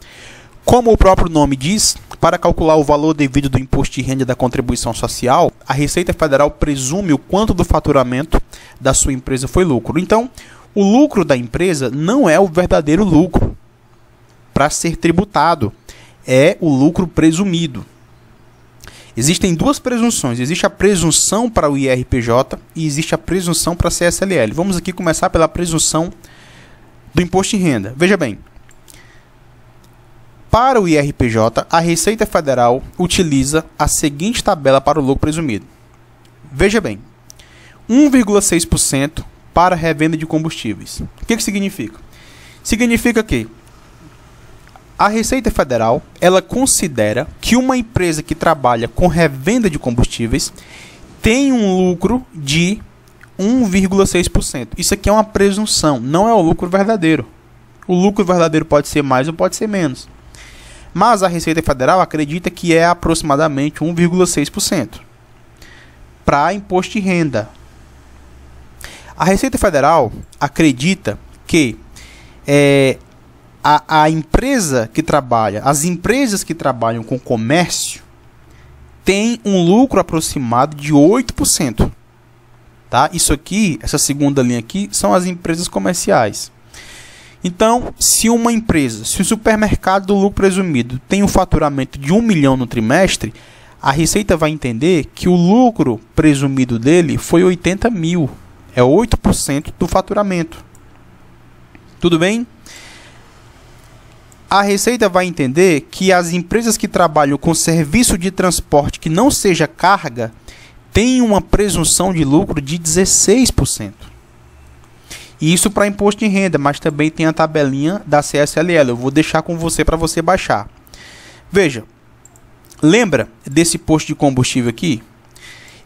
Como o próprio nome diz, para calcular o valor devido do imposto de renda da contribuição social, a Receita Federal presume o quanto do faturamento da sua empresa foi lucro. Então, o lucro da empresa não é o verdadeiro lucro para ser tributado, é o lucro presumido. Existem duas presunções, existe a presunção para o IRPJ e existe a presunção para a CSLL. Vamos aqui começar pela presunção do imposto de renda. Veja bem, para o IRPJ, a Receita Federal utiliza a seguinte tabela para o lucro presumido. Veja bem, 1,6% para revenda de combustíveis. O que significa? Significa que a Receita Federal, ela considera que uma empresa que trabalha com revenda de combustíveis tem um lucro de 1,6%. Isso aqui é uma presunção, não é o lucro verdadeiro. O lucro verdadeiro pode ser mais ou pode ser menos. Mas a Receita Federal acredita que é aproximadamente 1,6% para imposto de renda. A Receita Federal acredita que a empresa que trabalha, as empresas que trabalham com comércio têm um lucro aproximado de 8%. Tá? Isso aqui, essa segunda linha aqui, são as empresas comerciais. Então, se uma empresa, se o supermercado do lucro presumido tem um faturamento de 1 milhão no trimestre, a Receita vai entender que o lucro presumido dele foi 80 mil. É 8% do faturamento. Tudo bem? A Receita vai entender que as empresas que trabalham com serviço de transporte que não seja carga têm uma presunção de lucro de 16%. E isso para imposto de renda, mas também tem a tabelinha da CSLL. Eu vou deixar com você para você baixar. Veja, lembra desse posto de combustível aqui?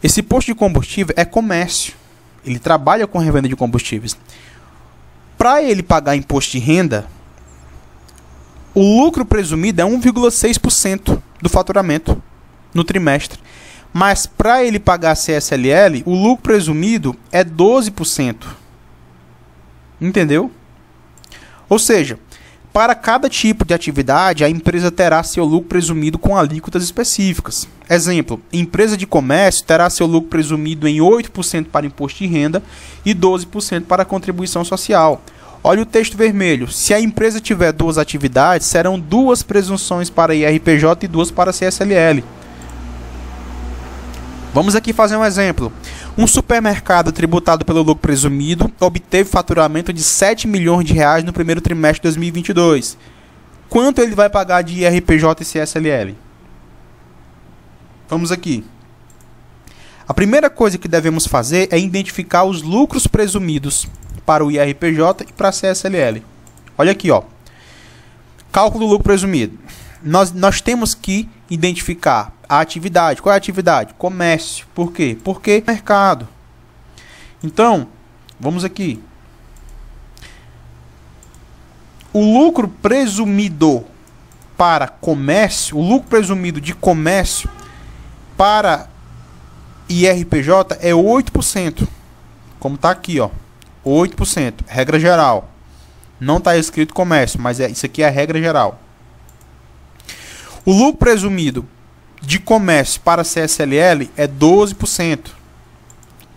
Esse posto de combustível é comércio. Ele trabalha com revenda de combustíveis. Para ele pagar imposto de renda, o lucro presumido é 1,6% do faturamento no trimestre. Mas para ele pagar a CSLL, o lucro presumido é 12%. Entendeu? Ou seja, para cada tipo de atividade, a empresa terá seu lucro presumido com alíquotas específicas. Exemplo, empresa de comércio terá seu lucro presumido em 8% para imposto de renda e 12% para contribuição social. Olha o texto vermelho. Se a empresa tiver duas atividades, serão duas presunções para IRPJ e duas para CSLL. Vamos aqui fazer um exemplo. Um supermercado tributado pelo lucro presumido obteve faturamento de 7 milhões de reais no primeiro trimestre de 2022. Quanto ele vai pagar de IRPJ e CSLL? Vamos aqui. A primeira coisa que devemos fazer é identificar os lucros presumidos para o IRPJ e para a CSLL. Olha aqui, ó. Cálculo do lucro presumido. Nós temos que identificar a atividade. Qual é a atividade? Comércio. Por quê? Porque mercado. Então, vamos aqui. O lucro presumido para comércio, o lucro presumido de comércio para IRPJ é 8%. Como está aqui, ó. 8%. Regra geral. Não está escrito comércio, mas isso aqui é a regra geral. O lucro presumido de comércio para CSLL é 12%.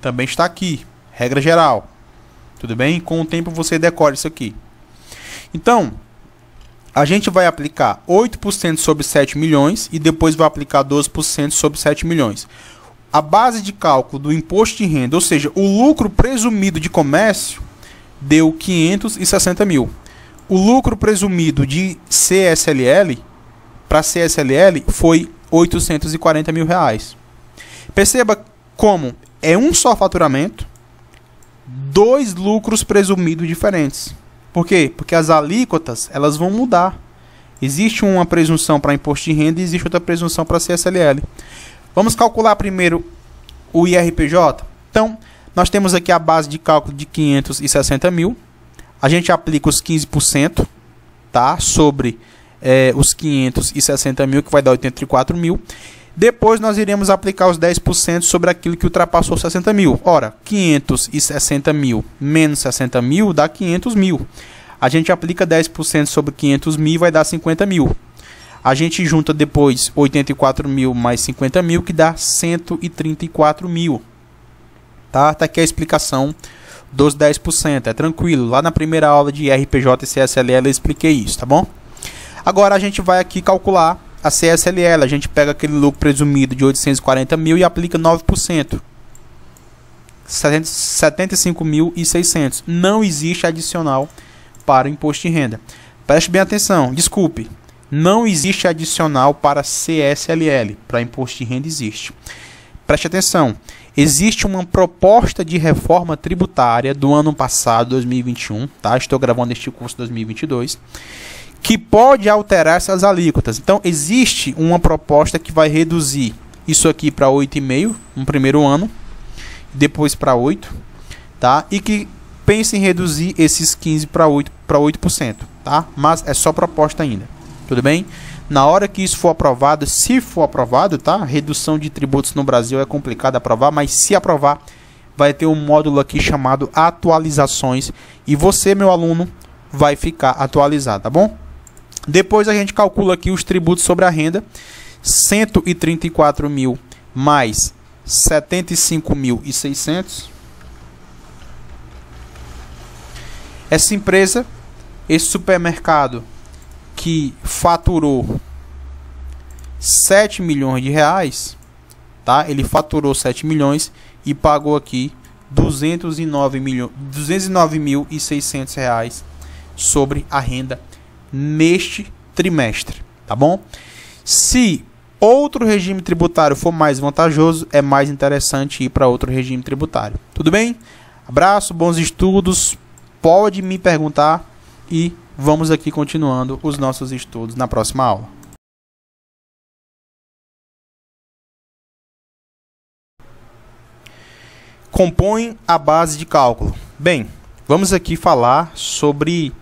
Também está aqui. Regra geral. Tudo bem? Com o tempo você decora isso aqui. Então, a gente vai aplicar 8% sobre 7 milhões e depois vai aplicar 12% sobre 7 milhões. A base de cálculo do imposto de renda, ou seja, o lucro presumido de comércio, deu 560 mil. O lucro presumido de CSLL, para CSLL, foi 840 mil reais. Perceba como é um só faturamento, dois lucros presumidos diferentes. Por quê? Porque as alíquotas elas vão mudar. Existe uma presunção para imposto de renda e existe outra presunção para CSLL. Vamos calcular primeiro o IRPJ? Então, Nós temos aqui a base de cálculo de 560 mil. A gente aplica os 15%, tá? Sobre os 560 mil, que vai dar 84 mil. Depois nós iremos aplicar os 10% sobre aquilo que ultrapassou 60 mil. Ora, 560 mil menos 60 mil dá 500 mil. A gente aplica 10% sobre 500 mil e vai dar 50 mil. A gente junta depois 84 mil mais 50 mil, que dá 134 mil. Tá? Tá aqui a explicação dos 10%. É tranquilo. Lá na primeira aula de RPJ e CSLL eu expliquei isso, tá bom? Agora a gente vai aqui calcular a CSLL. A gente pega aquele lucro presumido de 840 mil e aplica 9%. 75.600. Não existe adicional para imposto de renda. Preste bem atenção. Desculpe. Não existe adicional para CSLL. Para imposto de renda existe. Preste atenção. Existe uma proposta de reforma tributária do ano passado, 2021. Tá? Estou gravando este curso 2022. Que pode alterar essas alíquotas. Então, existe uma proposta que vai reduzir isso aqui para 8,5% no primeiro ano, depois para 8%, tá? E que pensa em reduzir esses 15% para 8%, tá? Mas é só proposta ainda, tudo bem? Na hora que isso for aprovado, se for aprovado, tá? Redução de tributos no Brasil é complicado aprovar, mas se aprovar, vai ter um módulo aqui chamado atualizações e você, meu aluno, vai ficar atualizado, tá bom? Depois a gente calcula aqui os tributos sobre a renda, 134 mil mais 75.600. Essa empresa, esse supermercado que faturou 7 milhões de reais, tá? Ele faturou 7 milhões e pagou aqui 209.600 reais sobre a renda neste trimestre, tá bom? Se outro regime tributário for mais vantajoso, é mais interessante ir para outro regime tributário. Tudo bem? Abraço, bons estudos. Pode me perguntar e vamos aqui continuando os nossos estudos na próxima aula. Compõe a base de cálculo. Bem, vamos aqui falar sobre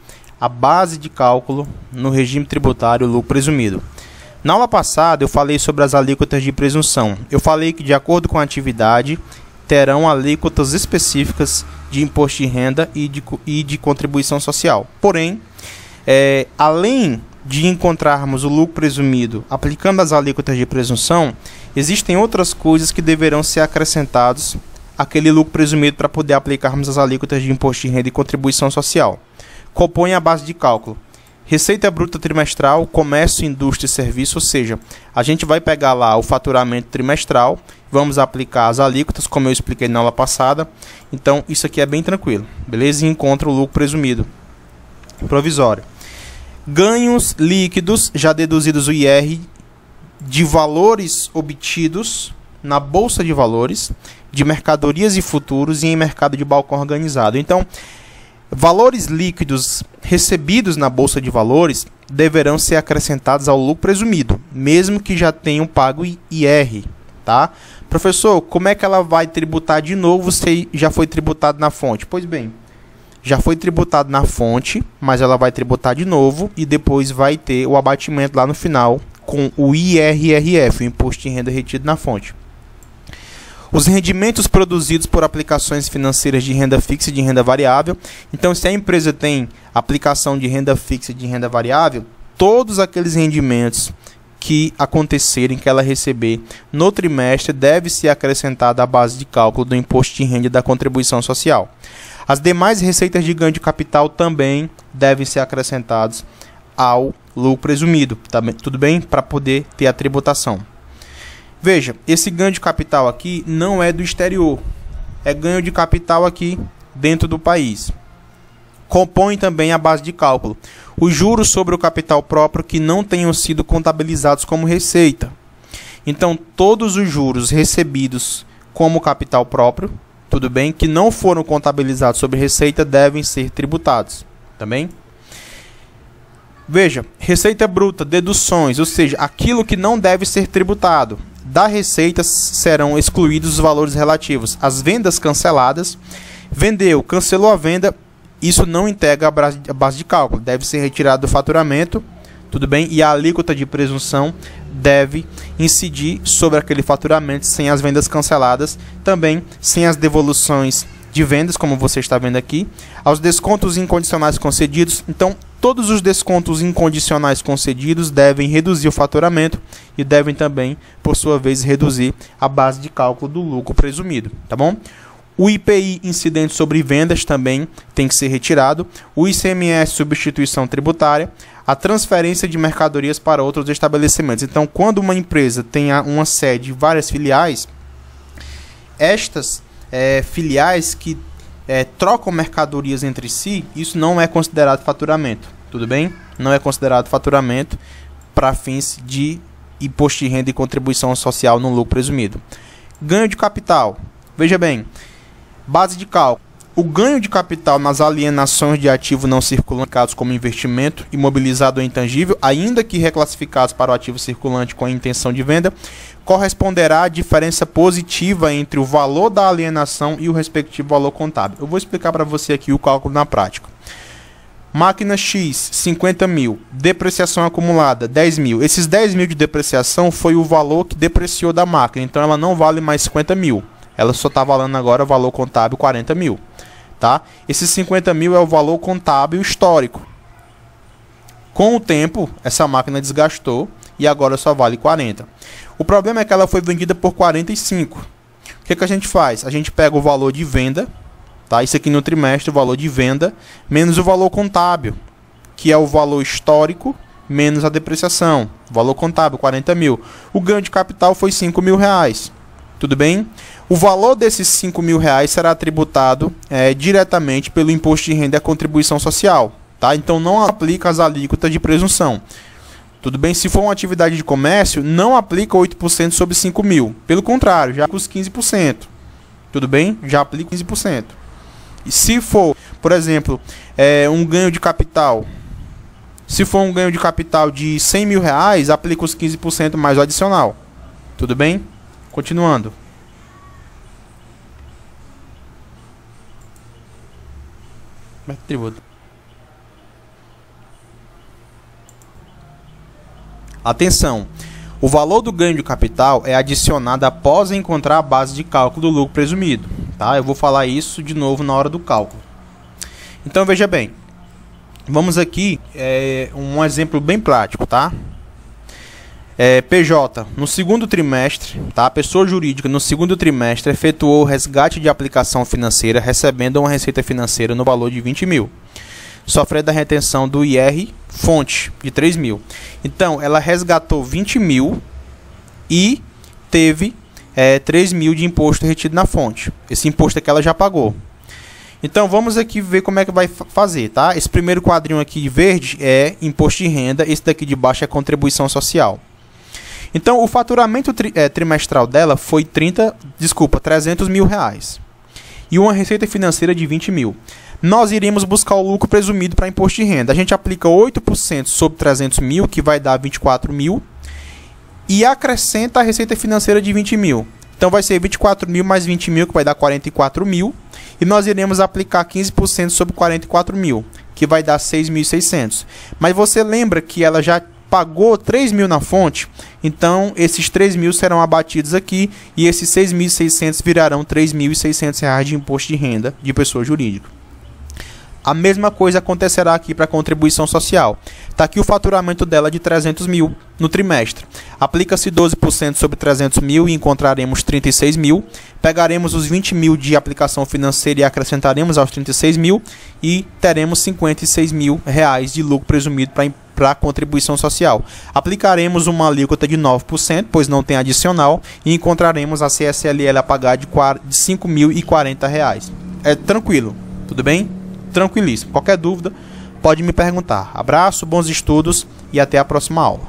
a base de cálculo no regime tributário lucro presumido. Na aula passada eu falei sobre as alíquotas de presunção. Eu falei que de acordo com a atividade terão alíquotas específicas de imposto de renda e de contribuição social. Porém, além de encontrarmos o lucro presumido aplicando as alíquotas de presunção, existem outras coisas que deverão ser acrescentados àquele lucro presumido para poder aplicarmos as alíquotas de imposto de renda e contribuição social. Compõe a base de cálculo. Receita bruta trimestral, comércio, indústria e serviço, ou seja, a gente vai pegar lá o faturamento trimestral, vamos aplicar as alíquotas, como eu expliquei na aula passada. Então, isso aqui é bem tranquilo, beleza? E encontra o lucro presumido provisório. Ganhos líquidos, já deduzidos o IR, de valores obtidos na Bolsa de Valores, de mercadorias e futuros e em mercado de balcão organizado. Então, valores líquidos recebidos na Bolsa de Valores deverão ser acrescentados ao lucro presumido, mesmo que já tenham pago IR, tá? Professor, como é que ela vai tributar de novo se já foi tributado na fonte? Pois bem, já foi tributado na fonte, mas ela vai tributar de novo e depois vai ter o abatimento lá no final com o IRRF, o Imposto de Renda Retido na Fonte. Os rendimentos produzidos por aplicações financeiras de renda fixa e de renda variável. Então, se a empresa tem aplicação de renda fixa e de renda variável, todos aqueles rendimentos que acontecerem, que ela receber no trimestre, deve ser acrescentada à base de cálculo do imposto de renda e da contribuição social. As demais receitas de ganho de capital também devem ser acrescentadas ao lucro presumido, tá bem? Tudo bem? Para poder ter a tributação. Veja, esse ganho de capital aqui não é do exterior, é ganho de capital aqui dentro do país. Compõe também a base de cálculo os juros sobre o capital próprio que não tenham sido contabilizados como receita. Então, todos os juros recebidos como capital próprio, tudo bem, que não foram contabilizados sobre receita, devem ser tributados, tá bem? Veja, receita bruta, deduções, ou seja, aquilo que não deve ser tributado. da receita serão excluídos os valores relativos às vendas canceladas. Vendeu, cancelou a venda, isso não integra a base de cálculo, deve ser retirado do faturamento, tudo bem? E a alíquota de presunção deve incidir sobre aquele faturamento sem as vendas canceladas, também sem as devoluções de vendas, como você está vendo aqui, aos descontos incondicionais concedidos. Então, todos os descontos incondicionais concedidos devem reduzir o faturamento e devem também, por sua vez, reduzir a base de cálculo do lucro presumido, tá bom? O IPI incidente sobre vendas também tem que ser retirado, o ICMS substituição tributária, a transferência de mercadorias para outros estabelecimentos. Então, quando uma empresa tem uma sede e várias filiais, estas filiais que trocam mercadorias entre si, isso não é considerado faturamento, tudo bem? Não é considerado faturamento para fins de imposto de renda e contribuição social no lucro presumido. Ganho de capital, veja bem, base de cálculo. O ganho de capital nas alienações de ativo não circulantes como investimento imobilizado ou intangível, ainda que reclassificados para o ativo circulante com a intenção de venda, corresponderá à diferença positiva entre o valor da alienação e o respectivo valor contábil. Eu vou explicar para você aqui o cálculo na prática. Máquina X, 50 mil. Depreciação acumulada, 10 mil. Esses 10 mil de depreciação foi o valor que depreciou da máquina, então ela não vale mais 50 mil. Ela só está valendo agora o valor contábil 40 mil. Tá? Esses 50 mil é o valor contábil histórico. Com o tempo, essa máquina desgastou e agora só vale 40. O problema é que ela foi vendida por 45. O que a gente faz? A gente pega o valor de venda, tá? Isso aqui no trimestre, o valor de venda, menos o valor contábil, que é o valor histórico, menos a depreciação. Valor contábil, 40 mil. O ganho de capital foi 5 mil reais. Tudo bem? O valor desses 5 mil reais será tributado diretamente pelo imposto de renda e a contribuição social. Tá? Então não aplica as alíquotas de presunção. Tudo bem? Se for uma atividade de comércio, não aplica 8% sobre 5 mil. Pelo contrário, já aplica os 15%. Tudo bem? Já aplica 15%. E se for, por exemplo, um ganho de capital, se for um ganho de capital de 100 mil reais, aplica os 15% mais o adicional. Tudo bem? Continuando. Tributo. Atenção! O valor do ganho de capital é adicionado após encontrar a base de cálculo do lucro presumido. Tá? Eu vou falar isso de novo na hora do cálculo. Então veja bem. Vamos aqui um exemplo bem prático, tá? PJ, no segundo trimestre, tá? A pessoa jurídica no segundo trimestre efetuou o resgate de aplicação financeira recebendo uma receita financeira no valor de 20 mil, sofrendo a retenção do IR fonte de 3 mil. Então, ela resgatou 20 mil e teve 3 mil de imposto retido na fonte. Esse imposto aqui ela já pagou. Então, vamos aqui ver como é que vai fazer, tá? Esse primeiro quadrinho aqui de verde é imposto de renda, esse daqui de baixo é contribuição social. Então, o faturamento trimestral dela foi 300 mil reais. E uma receita financeira de 20 mil. Nós iremos buscar o lucro presumido para imposto de renda. A gente aplica 8% sobre 300 mil, que vai dar 24 mil. E acrescenta a receita financeira de 20 mil. Então, vai ser 24 mil mais 20 mil, que vai dar 44 mil. E nós iremos aplicar 15% sobre 44 mil, que vai dar 6.600. Mas você lembra que ela já pagou 3 mil na fonte, então esses 3 mil serão abatidos aqui e esses 6.600 virarão 3.600 reais de imposto de renda de pessoa jurídica. A mesma coisa acontecerá aqui para a contribuição social. Está aqui o faturamento dela de 300 mil no trimestre. Aplica-se 12% sobre 300 mil e encontraremos 36 mil. Pegaremos os 20 mil de aplicação financeira e acrescentaremos aos 36 mil e teremos 56 mil reais de lucro presumido para a contribuição social. Aplicaremos uma alíquota de 9%, pois não tem adicional, e encontraremos a CSLL a pagar de R$ 5.040 reais. É tranquilo, tudo bem? Tranquilíssimo. Qualquer dúvida, pode me perguntar. Abraço, bons estudos e até a próxima aula.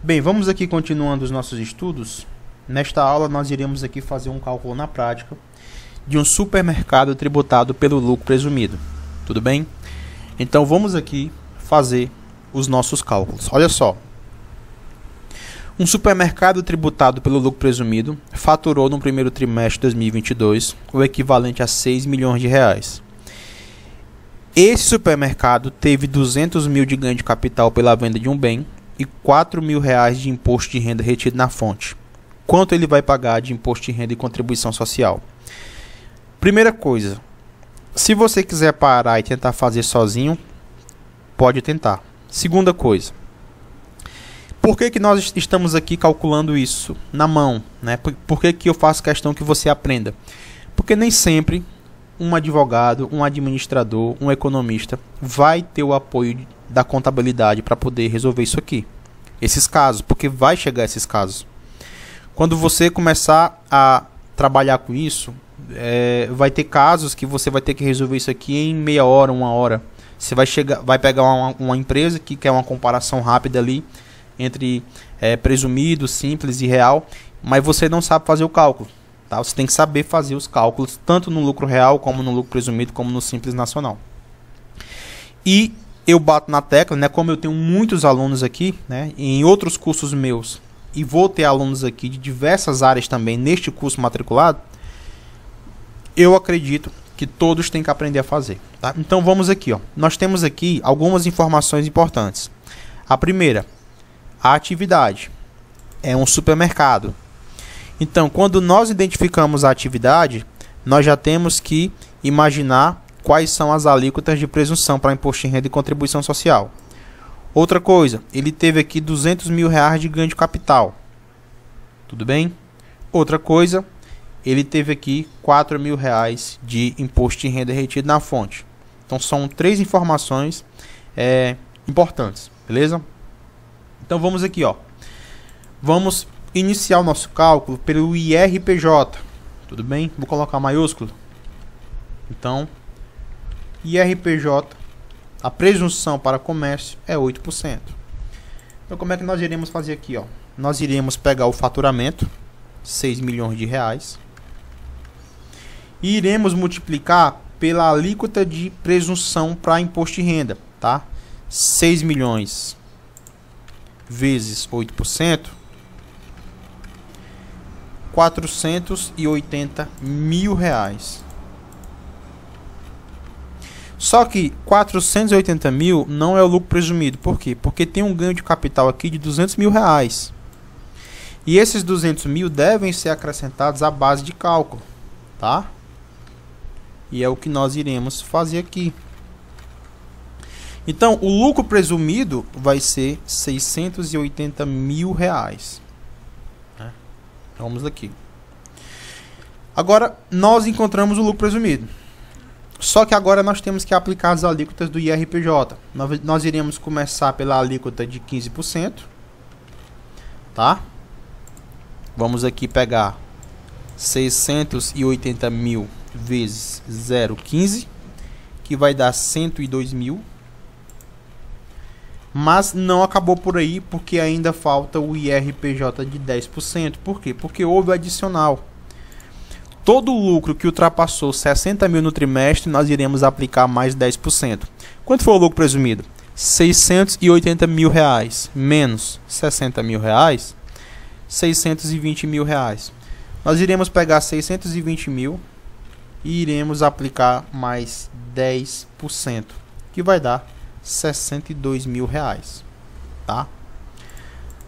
Bem, vamos aqui continuando os nossos estudos. Nesta aula nós iremos aqui fazer um cálculo na prática de um supermercado tributado pelo lucro presumido. Tudo bem? Então vamos aqui fazer os nossos cálculos. Olha só. Um supermercado tributado pelo lucro presumido faturou no primeiro trimestre de 2022 o equivalente a 6 milhões de reais. Esse supermercado teve 200 mil de ganho de capital pela venda de um bem e 4 mil reais de imposto de renda retido na fonte. Quanto ele vai pagar de imposto de renda e contribuição social? Primeira coisa, se você quiser parar e tentar fazer sozinho, pode tentar. Segunda coisa, por que nós estamos aqui calculando isso na mão, né? Por que eu faço questão que você aprenda? Porque nem sempre um advogado, um administrador, um economista vai ter o apoio da contabilidade para poder resolver isso aqui. Esses casos, porque vai chegar esses casos. Quando você começar a trabalhar com isso, vai ter casos que você vai ter que resolver isso aqui em meia hora, uma hora. Você vai pegar uma empresa que quer uma comparação rápida ali entre presumido, simples e real, mas você não sabe fazer o cálculo. Tá? Você tem que saber fazer os cálculos, tanto no lucro real, como no lucro presumido, como no simples nacional. E eu bato na tecla, né, como eu tenho muitos alunos aqui, né, em outros cursos meus, e vou ter alunos aqui de diversas áreas também neste curso matriculado, eu acredito que todos têm que aprender a fazer. Tá? Então vamos aqui. Ó. Nós temos aqui algumas informações importantes. A primeira, a atividade. É um supermercado. Então, quando nós identificamos a atividade, nós já temos que imaginar quais são as alíquotas de presunção para imposto de renda e contribuição social. Outra coisa, ele teve aqui 200 mil reais de ganho de capital. Tudo bem? Outra coisa, ele teve aqui 4 mil reais de imposto de renda retido na fonte. Então, são 3 informações importantes, beleza? Então, vamos aqui, ó. Vamos iniciar o nosso cálculo pelo IRPJ. Tudo bem? Vou colocar maiúsculo. Então, IRPJ, a presunção para comércio é 8%. Então, como é que nós iremos fazer aqui, ó? Nós iremos pegar o faturamento, 6 milhões de reais, e iremos multiplicar pela alíquota de presunção para imposto de renda, tá? 6 milhões vezes 8%, 480 mil reais. Só que 480 mil não é o lucro presumido. Por quê? Porque tem um ganho de capital aqui de 200 mil reais. E esses 200 mil devem ser acrescentados à base de cálculo, tá? E é o que nós iremos fazer aqui. Então, o lucro presumido vai ser 680 mil reais. Vamos aqui. Agora, nós encontramos o lucro presumido. Só que agora nós temos que aplicar as alíquotas do IRPJ. Nós iremos começar pela alíquota de 15%. Tá? Vamos aqui pegar 680 mil vezes 0,15, que vai dar 102 mil. Mas não acabou por aí, porque ainda falta o IRPJ de 10%. Por quê? Porque houve adicional. Todo o lucro que ultrapassou 60 mil no trimestre, nós iremos aplicar mais 10%. Quanto foi o lucro presumido? 680 mil reais menos 60 mil reais, 620 mil reais. Nós iremos pegar 620 mil e iremos aplicar mais 10%, que vai dar 62 mil reais, tá?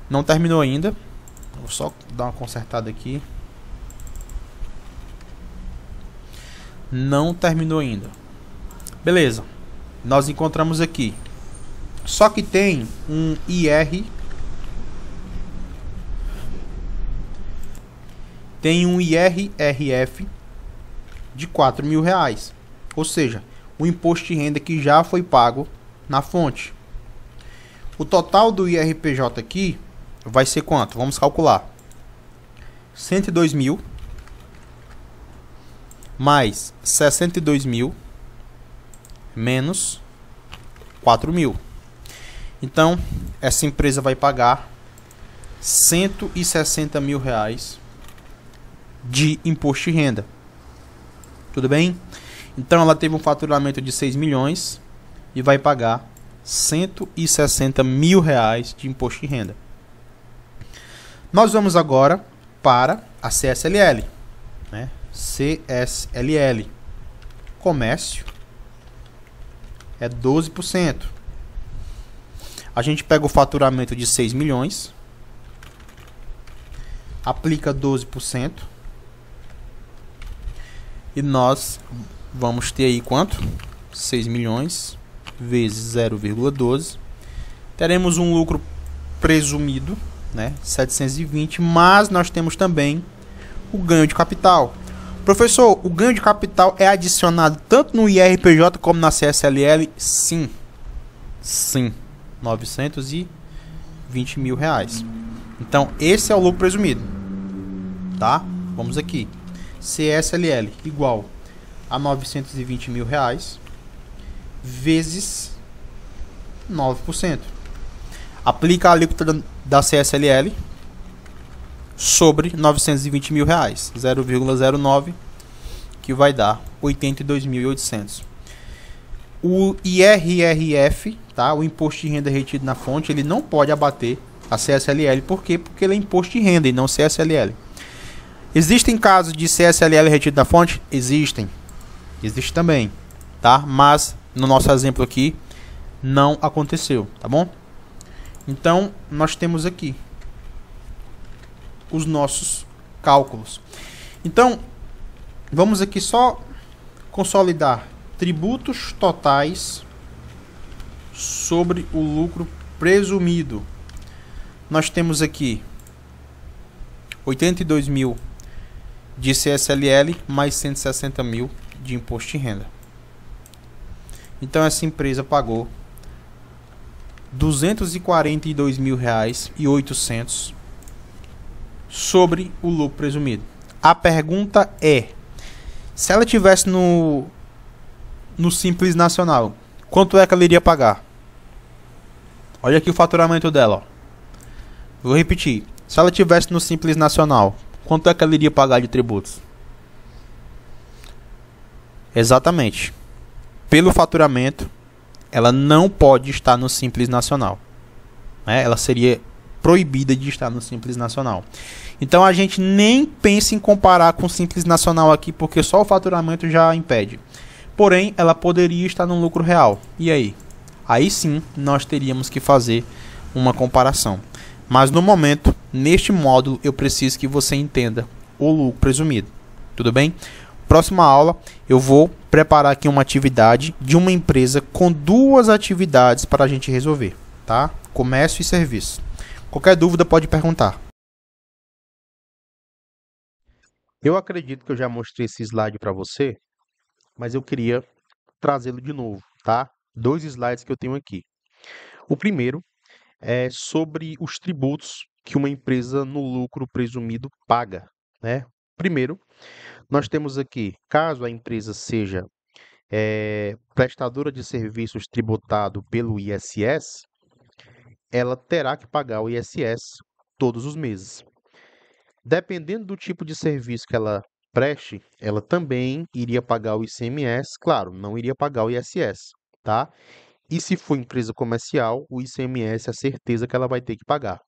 Não terminou ainda. Vou só dar uma consertada aqui. Não terminou ainda. Beleza. Nós encontramos aqui. Só que tem um IRRF de 4 mil reais. Ou seja, o imposto de renda que já foi pago na fonte. O total do IRPJ aqui vai ser quanto? Vamos calcular. 102 mil mais 62 mil menos 4 mil. Então, essa empresa vai pagar 160 mil reais de imposto de renda. Tudo bem? Então, ela teve um faturamento de 6 milhões, e vai pagar 160 mil reais de imposto de renda. Nós vamos agora para a CSLL, né? CSLL, comércio, é 12%. A gente pega o faturamento de 6 milhões, aplica 12%, e nós vamos ter aí quanto? 6 milhões vezes 0,12. Teremos um lucro presumido, né? 720, mas nós temos também o ganho de capital. Professor, o ganho de capital é adicionado tanto no IRPJ como na CSLL? Sim. Sim. 920 mil reais. Então, esse é o lucro presumido. Tá? Vamos aqui. CSLL igual a 920 mil reais vezes 9%. Aplica a alíquota da CSLL sobre 920 mil reais, 0,09, que vai dar 82.800. O IRRF, tá? O imposto de renda retido na fonte, ele não pode abater a CSLL. Por quê? Porque ele é imposto de renda e não CSLL. Existem casos de CSLL retido da fonte? Existem. Existe também, tá? Mas no nosso exemplo aqui não aconteceu, tá bom? Então, nós temos aqui os nossos cálculos. Então, vamos aqui só consolidar tributos totais sobre o lucro presumido. Nós temos aqui 82 mil de CSLL mais 160 mil de imposto de renda. Então, essa empresa pagou 242 mil reais e 800 sobre o lucro presumido. A pergunta é, se ela tivesse no Simples Nacional, quanto é que ela iria pagar? Olha aqui o faturamento dela, ó. Vou repetir. Se ela tivesse no Simples Nacional, quanto é que ela iria pagar de tributos? Exatamente. Pelo faturamento, ela não pode estar no Simples Nacional, né? Ela seria proibida de estar no Simples Nacional. Então a gente nem pensa em comparar com o Simples Nacional aqui, porque só o faturamento já impede. Porém, ela poderia estar no lucro real. E aí? Aí sim, nós teríamos que fazer uma comparação. Mas no momento, neste módulo, eu preciso que você entenda o lucro presumido. Tudo bem? Próxima aula, eu vou preparar aqui uma atividade de uma empresa com duas atividades para a gente resolver, tá? Comércio e serviço. Qualquer dúvida pode perguntar. Eu acredito que eu já mostrei esse slide para você, mas eu queria trazê-lo de novo, tá? 2 slides que eu tenho aqui. O primeiro é sobre os tributos que uma empresa no lucro presumido paga, né? Primeiro, nós temos aqui, caso a empresa seja prestadora de serviços tributado pelo ISS, ela terá que pagar o ISS todos os meses. Dependendo do tipo de serviço que ela preste, ela também iria pagar o ICMS, claro, não iria pagar o ISS, tá? E se for empresa comercial, o ICMS é certeza que ela vai ter que pagar.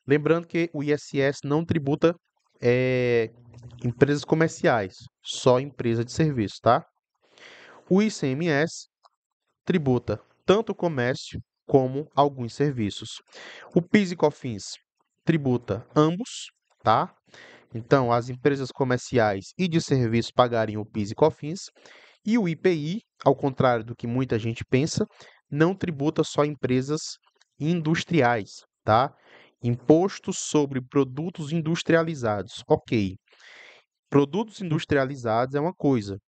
Lembrando que o ISS não tributa empresas comerciais, só empresa de serviço, tá? O ICMS tributa tanto o comércio como alguns serviços. O PIS e COFINS tributa ambos, tá? Então, as empresas comerciais e de serviço pagariam o PIS e COFINS, e o IPI, ao contrário do que muita gente pensa, não tributa só empresas industriais, tá? Imposto sobre produtos industrializados. Ok. Produtos industrializados é uma coisa.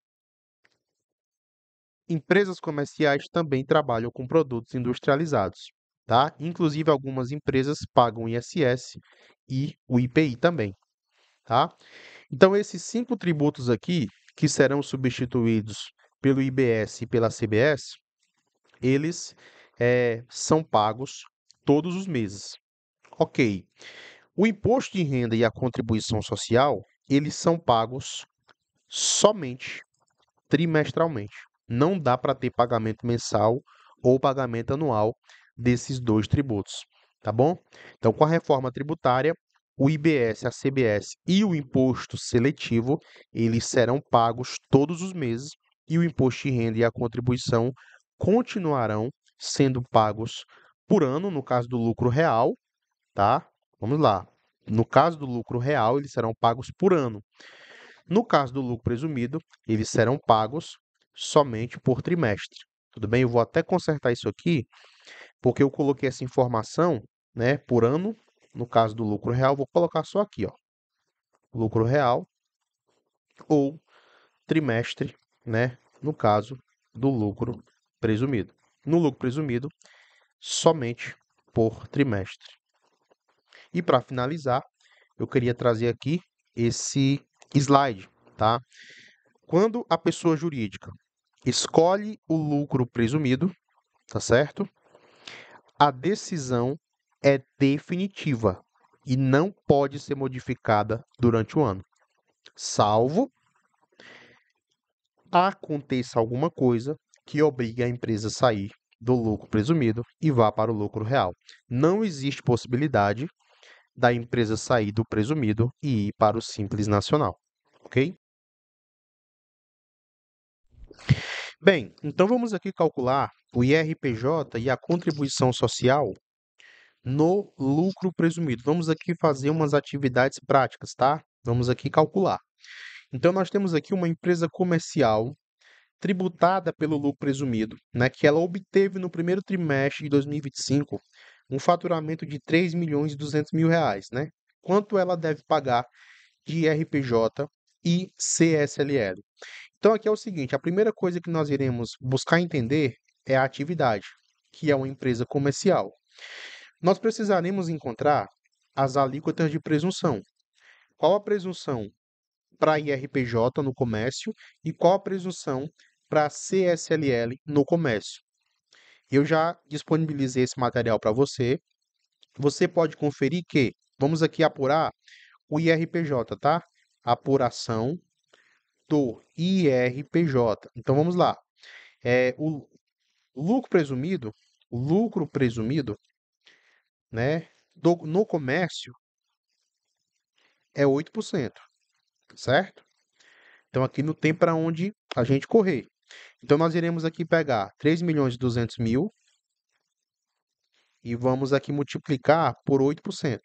Empresas comerciais também trabalham com produtos industrializados, tá? Inclusive, algumas empresas pagam o ISS e o IPI também, tá? Então, esses 5 tributos aqui, que serão substituídos pelo IBS e pela CBS, eles são pagos todos os meses. Ok. O imposto de renda e a contribuição social, eles são pagos somente trimestralmente. Não dá para ter pagamento mensal ou pagamento anual desses dois tributos, tá bom? Então, com a reforma tributária, o IBS, a CBS e o imposto seletivo, eles serão pagos todos os meses e o imposto de renda e a contribuição continuarão sendo pagos por ano, no caso do lucro real, tá? Vamos lá. No caso do lucro real, eles serão pagos por ano. No caso do lucro presumido, eles serão pagos somente por trimestre. Tudo bem? Eu vou até consertar isso aqui, porque eu coloquei essa informação, né, por ano. No caso do lucro real, vou colocar só aqui, ó, lucro real ou trimestre, né, no caso do lucro presumido. No lucro presumido, somente por trimestre. E para finalizar, eu queria trazer aqui esse slide, tá? Quando a pessoa jurídica escolhe o lucro presumido, tá certo? A decisão é definitiva e não pode ser modificada durante o ano, salvo aconteça alguma coisa que obrigue a empresa a sair do lucro presumido e vá para o lucro real. Não existe possibilidade da empresa sair do presumido e ir para o Simples Nacional, ok? Bem, então vamos aqui calcular o IRPJ e a contribuição social no lucro presumido. Vamos aqui fazer umas atividades práticas, tá? Vamos aqui calcular. Então, nós temos aqui uma empresa comercial tributada pelo lucro presumido, né, que ela obteve no primeiro trimestre de 2025 um faturamento de 3 milhões e 200 mil reais, né? Quanto ela deve pagar de IRPJ e CSLL? Então, aqui é o seguinte, a primeira coisa que nós iremos buscar entender é a atividade, que é uma empresa comercial. Nós precisaremos encontrar as alíquotas de presunção. Qual a presunção para IRPJ no comércio e qual a presunção para CSLL no comércio? Eu já disponibilizei esse material para você. Você pode conferir que, vamos aqui apurar o IRPJ, tá? Apuração do IRPJ. Então vamos lá. O lucro presumido, né, no comércio é 8%, certo? Então aqui não tem para onde a gente correr. Então nós iremos aqui pegar 3 milhões e 200 mil e vamos aqui multiplicar por 8%.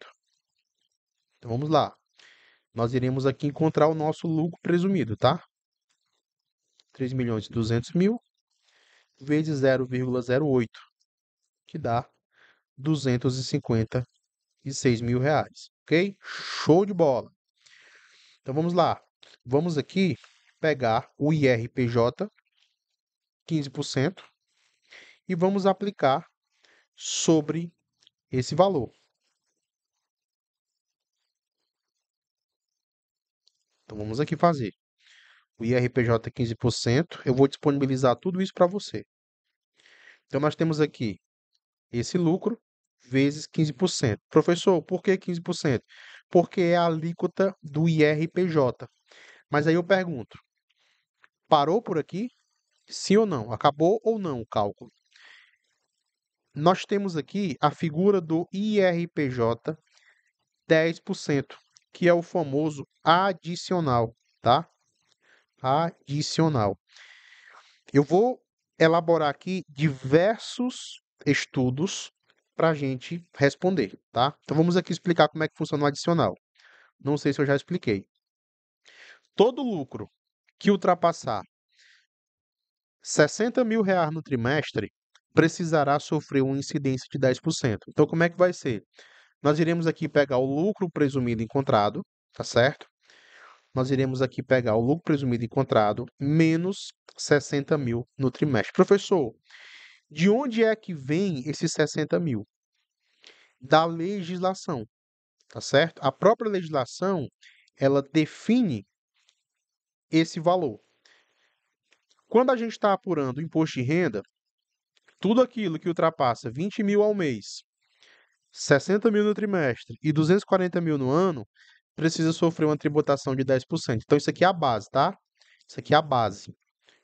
Então vamos lá. Nós iremos aqui encontrar o nosso lucro presumido, tá? 3 milhões e 200 mil vezes 0,08, que dá 256 mil reais, ok? Show de bola! Então vamos lá. Vamos aqui pegar o IRPJ, 15%, e vamos aplicar sobre esse valor. Então vamos aqui fazer. O IRPJ é 15%, eu vou disponibilizar tudo isso para você. Então nós temos aqui esse lucro vezes 15%. Professor, por que 15%? Porque é a alíquota do IRPJ. Mas aí eu pergunto, parou por aqui? Sim ou não? Acabou ou não o cálculo? Nós temos aqui a figura do IRPJ 10%, que é o famoso adicional, tá? Adicional. Eu vou elaborar aqui diversos estudos para a gente responder, tá? Então vamos aqui explicar como é que funciona o adicional. Não sei se eu já expliquei. Todo lucro que ultrapassar 60 mil reais no trimestre precisará sofrer uma incidência de 10%. Então como é que vai ser? Nós iremos aqui pegar o lucro presumido encontrado, tá certo? Nós iremos aqui pegar o lucro presumido encontrado menos 60 mil no trimestre. Professor, de onde é que vem esses 60 mil? Da legislação, tá certo? A própria legislação, ela define esse valor. Quando a gente está apurando o imposto de renda, tudo aquilo que ultrapassa 20 mil ao mês, 60 mil no trimestre e 240 mil no ano, precisa sofrer uma tributação de 10%. Então, isso aqui é a base, tá? Isso aqui é a base.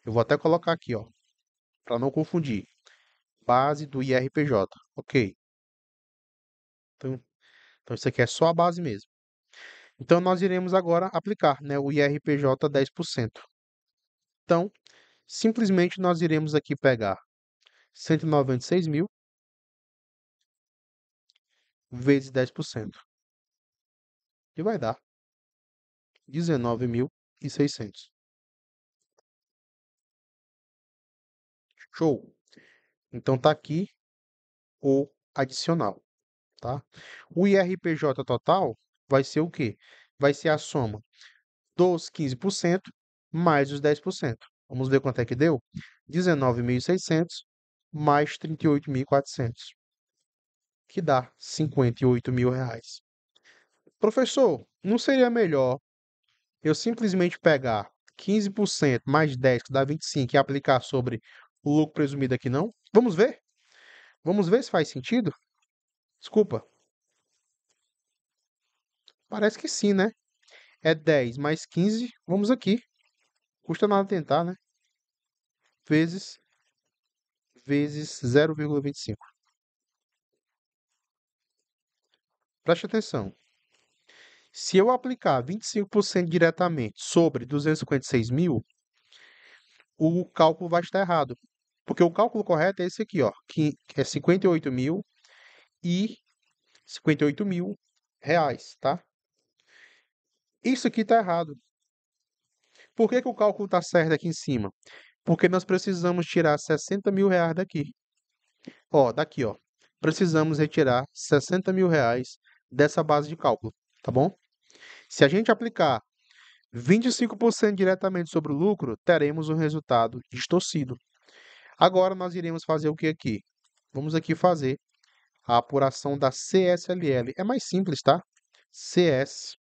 Eu vou até colocar aqui, ó, para não confundir. base do IRPJ. Ok. Então isso aqui é só a base mesmo. Então, nós iremos agora aplicar, né, o IRPJ 10%. Então, simplesmente nós iremos aqui pegar 196 mil vezes 10%. E vai dar 19.600. Show! Então, tá aqui o adicional, tá? O IRPJ total vai ser o quê? Vai ser a soma dos 15% mais os 10%. Vamos ver quanto é que deu? 19.600 mais 38.400, que dá 58 mil reais. Professor, não seria melhor eu simplesmente pegar 15% mais 10, que dá 25, e aplicar sobre o lucro presumido aqui, não? Vamos ver? Vamos ver se faz sentido? Desculpa. Parece que sim, né? É 10 mais 15, vamos aqui. Custa nada tentar, né? Vezes 0,25. Preste atenção. Se eu aplicar 25% diretamente sobre 256 mil, o cálculo vai estar errado. Porque o cálculo correto é esse aqui, ó, que é 58 mil reais, tá? Isso aqui está errado. Por que que o cálculo está certo aqui em cima? Porque nós precisamos tirar 60 mil reais daqui. Ó, daqui, ó. Precisamos retirar 60 mil reais dessa base de cálculo, tá bom? Se a gente aplicar 25% diretamente sobre o lucro, teremos um resultado distorcido. Agora nós iremos fazer o que aqui? Vamos aqui fazer a apuração da CSLL. É mais simples, tá? CSLL.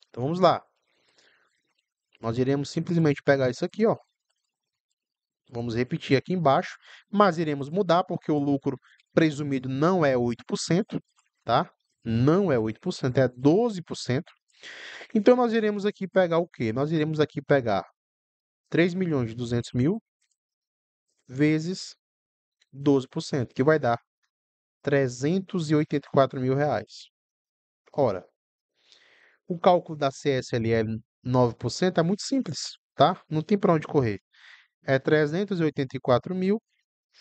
Então vamos lá. Nós iremos simplesmente pegar isso aqui, ó. Vamos repetir aqui embaixo, mas iremos mudar porque o lucro presumido não é 8%, tá? Não é 8%, é 12%. Então nós iremos aqui pegar o quê? Nós iremos aqui pegar 3.200.000 vezes 12%, que vai dar 384 mil reais. Ora, o cálculo da CSLL 9% é muito simples, tá? Não tem para onde correr. É 384 mil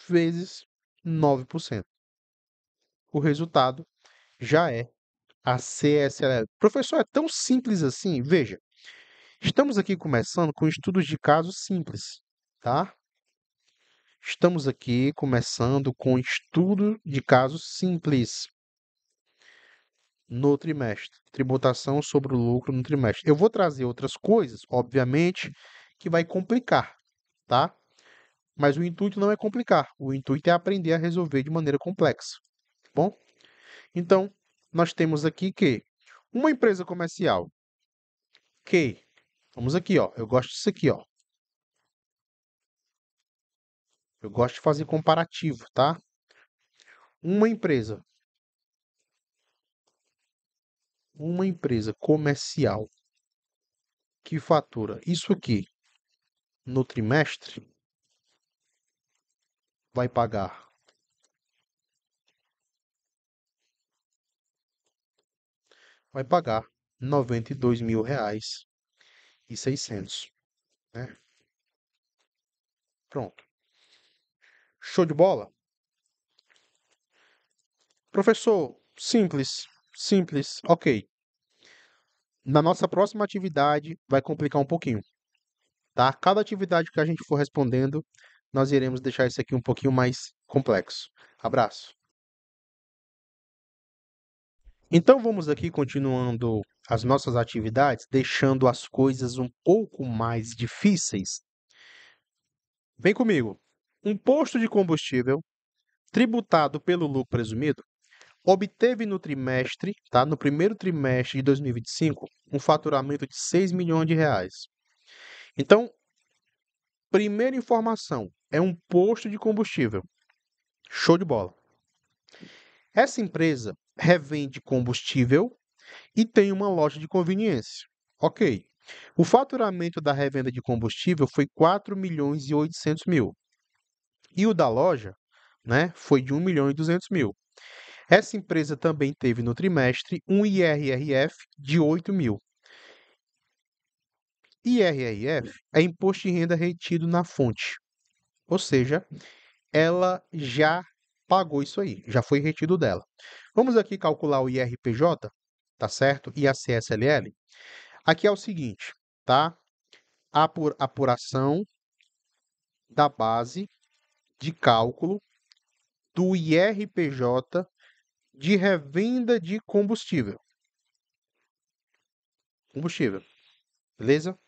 vezes 9%. O resultado já é a CSLL. Professor, é tão simples assim? Veja, estamos aqui começando com estudos de casos simples, tá? Estamos aqui começando com estudo de casos simples no trimestre. Tributação sobre o lucro no trimestre. Eu vou trazer outras coisas, obviamente, que vai complicar, tá? Mas o intuito não é complicar. O intuito é aprender a resolver de maneira complexa, tá bom? Então, nós temos aqui que uma empresa comercial que, vamos aqui, ó, eu gosto disso aqui, ó. Eu gosto de fazer comparativo, tá? Uma empresa comercial que fatura isso aqui no trimestre vai pagar 92 mil reais e 600, né? Pronto. Show de bola? Professor, simples, simples, ok. Na nossa próxima atividade vai complicar um pouquinho, tá? Cada atividade que a gente for respondendo, nós iremos deixar isso aqui um pouquinho mais complexo. Abraço. Então vamos aqui continuando as nossas atividades, deixando as coisas um pouco mais difíceis. Vem comigo. Um posto de combustível tributado pelo lucro presumido obteve no trimestre, tá? No primeiro trimestre de 2025, um faturamento de 6 milhões de reais. Então, primeira informação, é um posto de combustível. Show de bola. Essa empresa revende combustível e tem uma loja de conveniência. Ok. O faturamento da revenda de combustível foi 4 milhões e 800 mil. E o da loja, né, foi de 1.200.000. Essa empresa também teve no trimestre um IRRF de 8.000. IRRF é imposto de renda retido na fonte, ou seja, ela já pagou isso aí, já foi retido dela. Vamos aqui calcular o IRPJ, tá certo? E a CSLL. Aqui é o seguinte, tá? Apuração da base de cálculo do IRPJ de revenda de combustível. Beleza?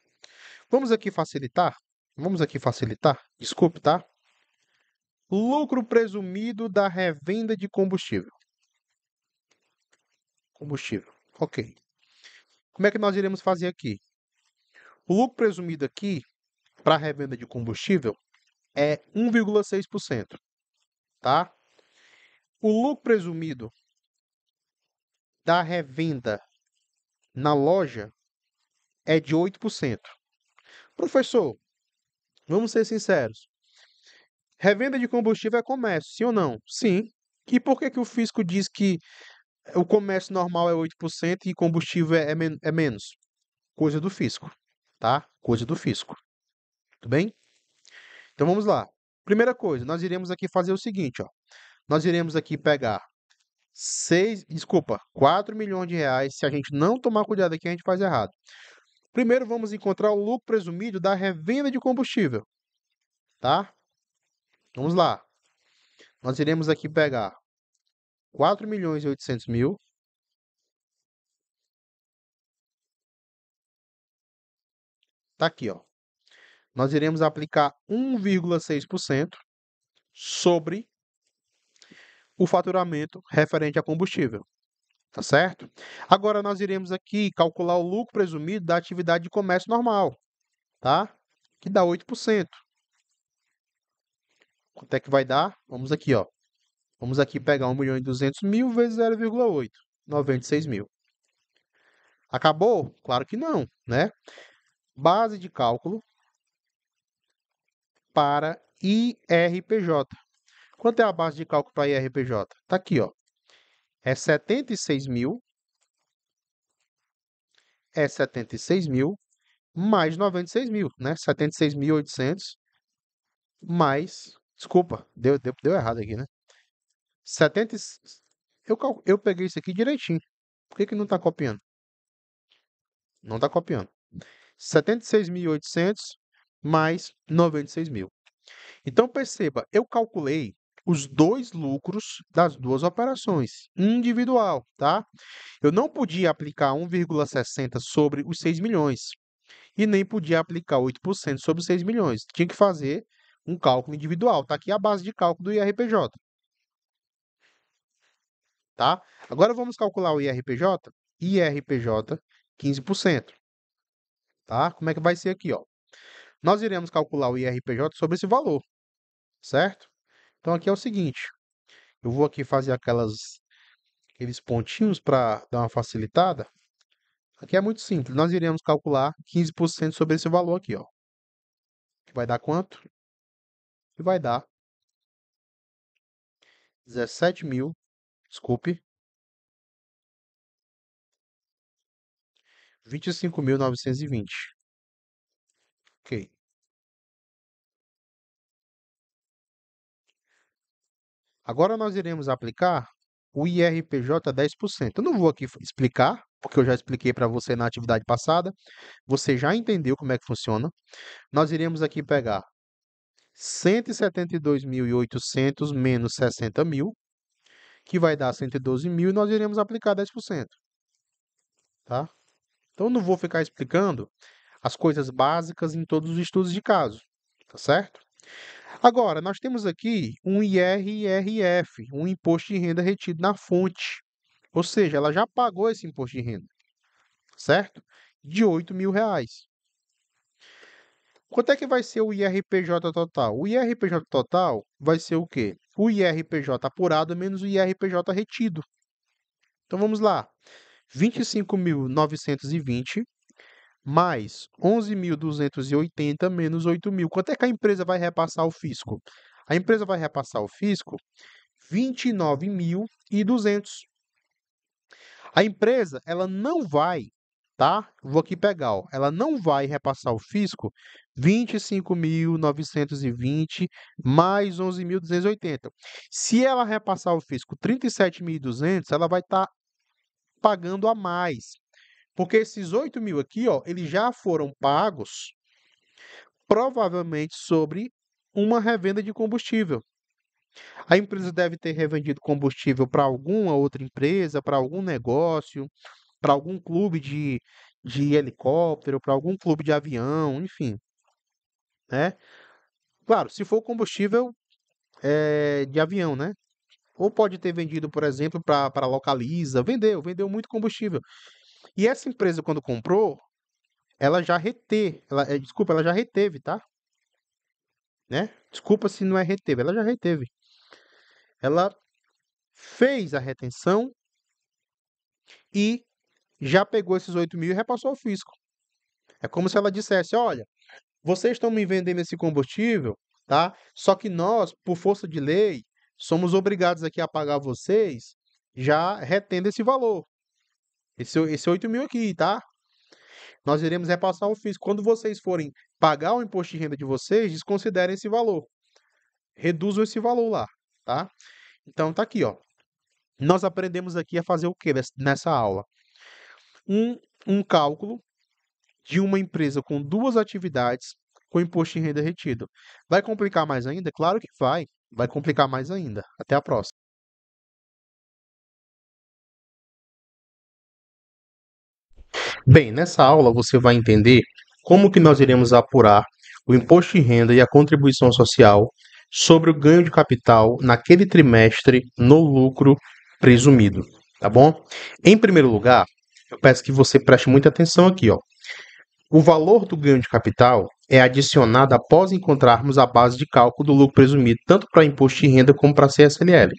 Vamos aqui facilitar? Desculpe, tá? Lucro presumido da revenda de combustível. Ok. Como é que nós iremos fazer aqui? O lucro presumido aqui para a revenda de combustível é 1,6%, tá? O lucro presumido da revenda na loja é de 8%. Professor, vamos ser sinceros. Revenda de combustível é comércio, sim ou não? Sim. E por que que o fisco diz que o comércio normal é 8% e combustível é menos? Coisa do fisco, tá? Coisa do fisco. Tudo bem? Então vamos lá. Primeira coisa, nós iremos aqui fazer o seguinte, ó. Nós iremos aqui pegar 4 milhões de reais. Se a gente não tomar cuidado aqui, a gente faz errado. Primeiro vamos encontrar o lucro presumido da revenda de combustível, tá? Vamos lá. Nós iremos aqui pegar 4.800.000. Tá aqui, ó. Nós iremos aplicar 1,6% sobre o faturamento referente a combustível, tá certo? Agora nós iremos aqui calcular o lucro presumido da atividade de comércio normal, tá? Que dá 8%. Quanto é que vai dar? Vamos aqui, ó. Vamos aqui pegar 1.200.000 vezes 0,8, 96.000. Acabou? Claro que não, né? Base de cálculo para IRPJ. Quanto é a base de cálculo para IRPJ? Tá aqui, ó. É 76.000 mais 96.000, né? 76.800 mais... Desculpa, deu errado aqui, né? 70... Eu peguei isso aqui direitinho. Por que que não está copiando? Não está copiando. 76.800 mais 96.000. Então, perceba, eu calculei os dois lucros das duas operações, individual, tá? Eu não podia aplicar 1,60 sobre os 6 milhões e nem podia aplicar 8% sobre os 6 milhões. Tinha que fazer um cálculo individual. Está aqui a base de cálculo do IRPJ, tá? Agora vamos calcular o IRPJ. IRPJ, 15%, tá? Como é que vai ser aqui, ó? Nós iremos calcular o IRPJ sobre esse valor, certo? Então aqui é o seguinte, eu vou aqui fazer aqueles pontinhos para dar uma facilitada. Aqui é muito simples, nós iremos calcular 15% sobre esse valor aqui, ó. Que vai dar quanto? Que vai dar 17.000, desculpe, 25.920. Ok. Agora nós iremos aplicar o IRPJ 10%. Eu não vou aqui explicar, porque eu já expliquei para você na atividade passada. Você já entendeu como é que funciona. Nós iremos aqui pegar 172.800 menos 60.000, que vai dar 112.000, e nós iremos aplicar 10%, tá? Então, eu não vou ficar explicando as coisas básicas em todos os estudos de caso, tá certo? Agora, nós temos aqui um IRRF, um imposto de renda retido na fonte. Ou seja, ela já pagou esse imposto de renda, certo? De 8.000 reais. Quanto é que vai ser o IRPJ total? O IRPJ total vai ser o quê? O IRPJ apurado menos o IRPJ retido. Então vamos lá. 25.920 mais 11.280 menos 8.000. Quanto é que a empresa vai repassar ao fisco? A empresa vai repassar ao fisco 29.200. A empresa, ela não vai, tá? Vou aqui pegar, ó. Ela não vai repassar ao fisco 25.920 mais 11.280. Se ela repassar ao fisco 37.200, ela vai estar pagando a mais. Porque esses 8.000 aqui, ó, eles já foram pagos provavelmente sobre uma revenda de combustível. A empresa deve ter revendido combustível para alguma outra empresa, para algum negócio, para algum clube de helicóptero, para algum clube de avião, enfim, né? Claro, se for combustível de avião, né? Ou pode ter vendido, por exemplo, para Localiza, vendeu muito combustível. E essa empresa, quando comprou, ela já ela já reteve, tá? Né? Desculpa se não é reteve, ela já reteve. Ela fez a retenção e já pegou esses 8.000 e repassou ao fisco. É como se ela dissesse, olha, vocês estão me vendendo esse combustível, tá? Só que nós, por força de lei, somos obrigados aqui a pagar vocês já retendo esse valor. Esse 8.000 aqui, tá? Nós iremos repassar ao fisco. Quando vocês forem pagar o imposto de renda de vocês, desconsiderem esse valor. Reduzam esse valor lá, tá? Então tá aqui, ó. Nós aprendemos aqui a fazer o que nessa aula? Um cálculo de uma empresa com duas atividades com imposto de renda retido. Vai complicar mais ainda? Claro que vai. Vai complicar mais ainda. Até a próxima. Bem, nessa aula você vai entender como que nós iremos apurar o imposto de renda e a contribuição social sobre o ganho de capital naquele trimestre no lucro presumido, tá bom? Em primeiro lugar, eu peço que você preste muita atenção aqui, ó. O valor do ganho de capital é adicionado após encontrarmos a base de cálculo do lucro presumido, tanto para imposto de renda como para CSLL,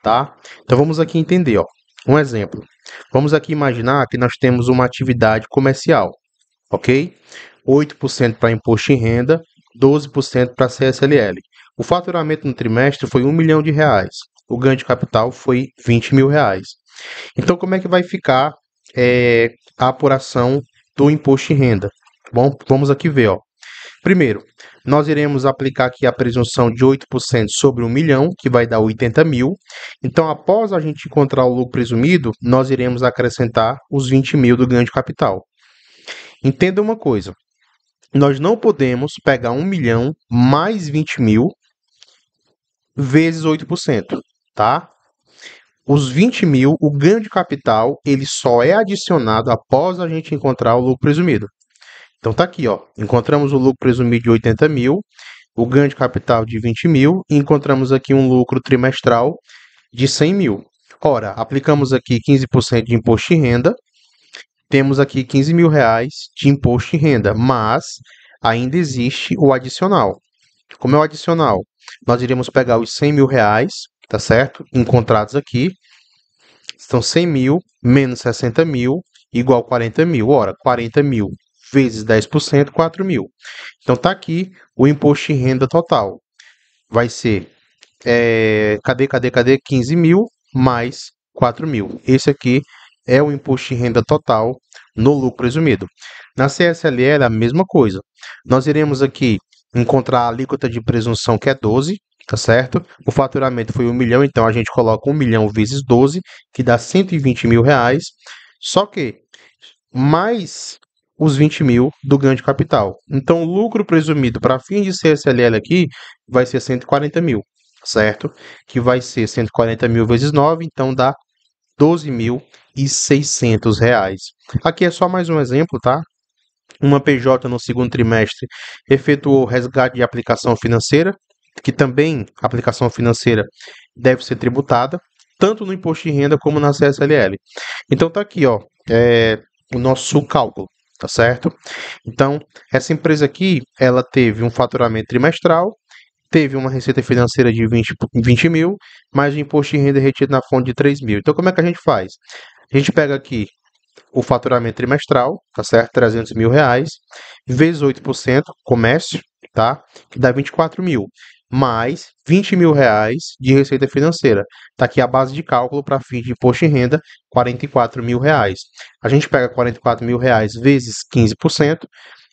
tá? Então vamos aqui entender, ó. Um exemplo. Vamos aqui imaginar que nós temos uma atividade comercial, ok? 8% para imposto de renda, 12% para CSLL. O faturamento no trimestre foi R$ 1 milhão. O ganho de capital foi R$ 20.000. Então, como é que vai ficar a apuração do imposto de renda? Bom, vamos aqui ver, ó. Primeiro, nós iremos aplicar aqui a presunção de 8% sobre 1 milhão, que vai dar 80.000. Então, após a gente encontrar o lucro presumido, nós iremos acrescentar os 20.000 do ganho de capital. Entenda uma coisa, nós não podemos pegar 1 milhão mais 20.000 vezes 8%, tá? Os 20.000, o ganho de capital, ele só é adicionado após a gente encontrar o lucro presumido. Então tá aqui, ó. Encontramos o lucro presumido de 80.000, o ganho de capital de 20.000 e encontramos aqui um lucro trimestral de 100.000. Ora, aplicamos aqui 15% de imposto de renda, temos aqui R$ 15.000 de imposto de renda, mas ainda existe o adicional. Como é o adicional? Nós iremos pegar os R$ 100.000, tá certo? Encontrados aqui. Então, 100.000 menos 60.000 igual 40.000. Ora, 40.000 vezes 10%, 4.000. Então, tá aqui o imposto de renda total. Vai ser, cadê? 15.000 mais 4.000. Esse aqui é o imposto de renda total no lucro presumido. Na CSLL, a mesma coisa. Nós iremos aqui encontrar a alíquota de presunção, que é 12, tá certo? O faturamento foi 1 milhão, então a gente coloca 1 milhão vezes 12, que dá R$ 120.000. Só que mais os 20.000 do ganho de capital. Então, o lucro presumido para fins de CSLL aqui vai ser 140.000, certo? Que vai ser 140.000 vezes 9, então dá R$ 12.600. Aqui é só mais um exemplo, tá? Uma PJ no segundo trimestre efetuou resgate de aplicação financeira, que também a aplicação financeira deve ser tributada, tanto no imposto de renda como na CSLL. Então tá aqui, ó, o nosso cálculo, tá certo? Então, essa empresa aqui, ela teve um faturamento trimestral, teve uma receita financeira de 20.000, mais o imposto de renda retido na fonte de 3.000. Então, como é que a gente faz? A gente pega aqui o faturamento trimestral, tá certo? R$ 300.000, vezes 8%, comércio, tá? Que dá 24.000. mais R$ 20.000 de receita financeira. Está aqui a base de cálculo para fins de imposto de renda, R$ 44.000. A gente pega R$ 44.000 vezes 15%,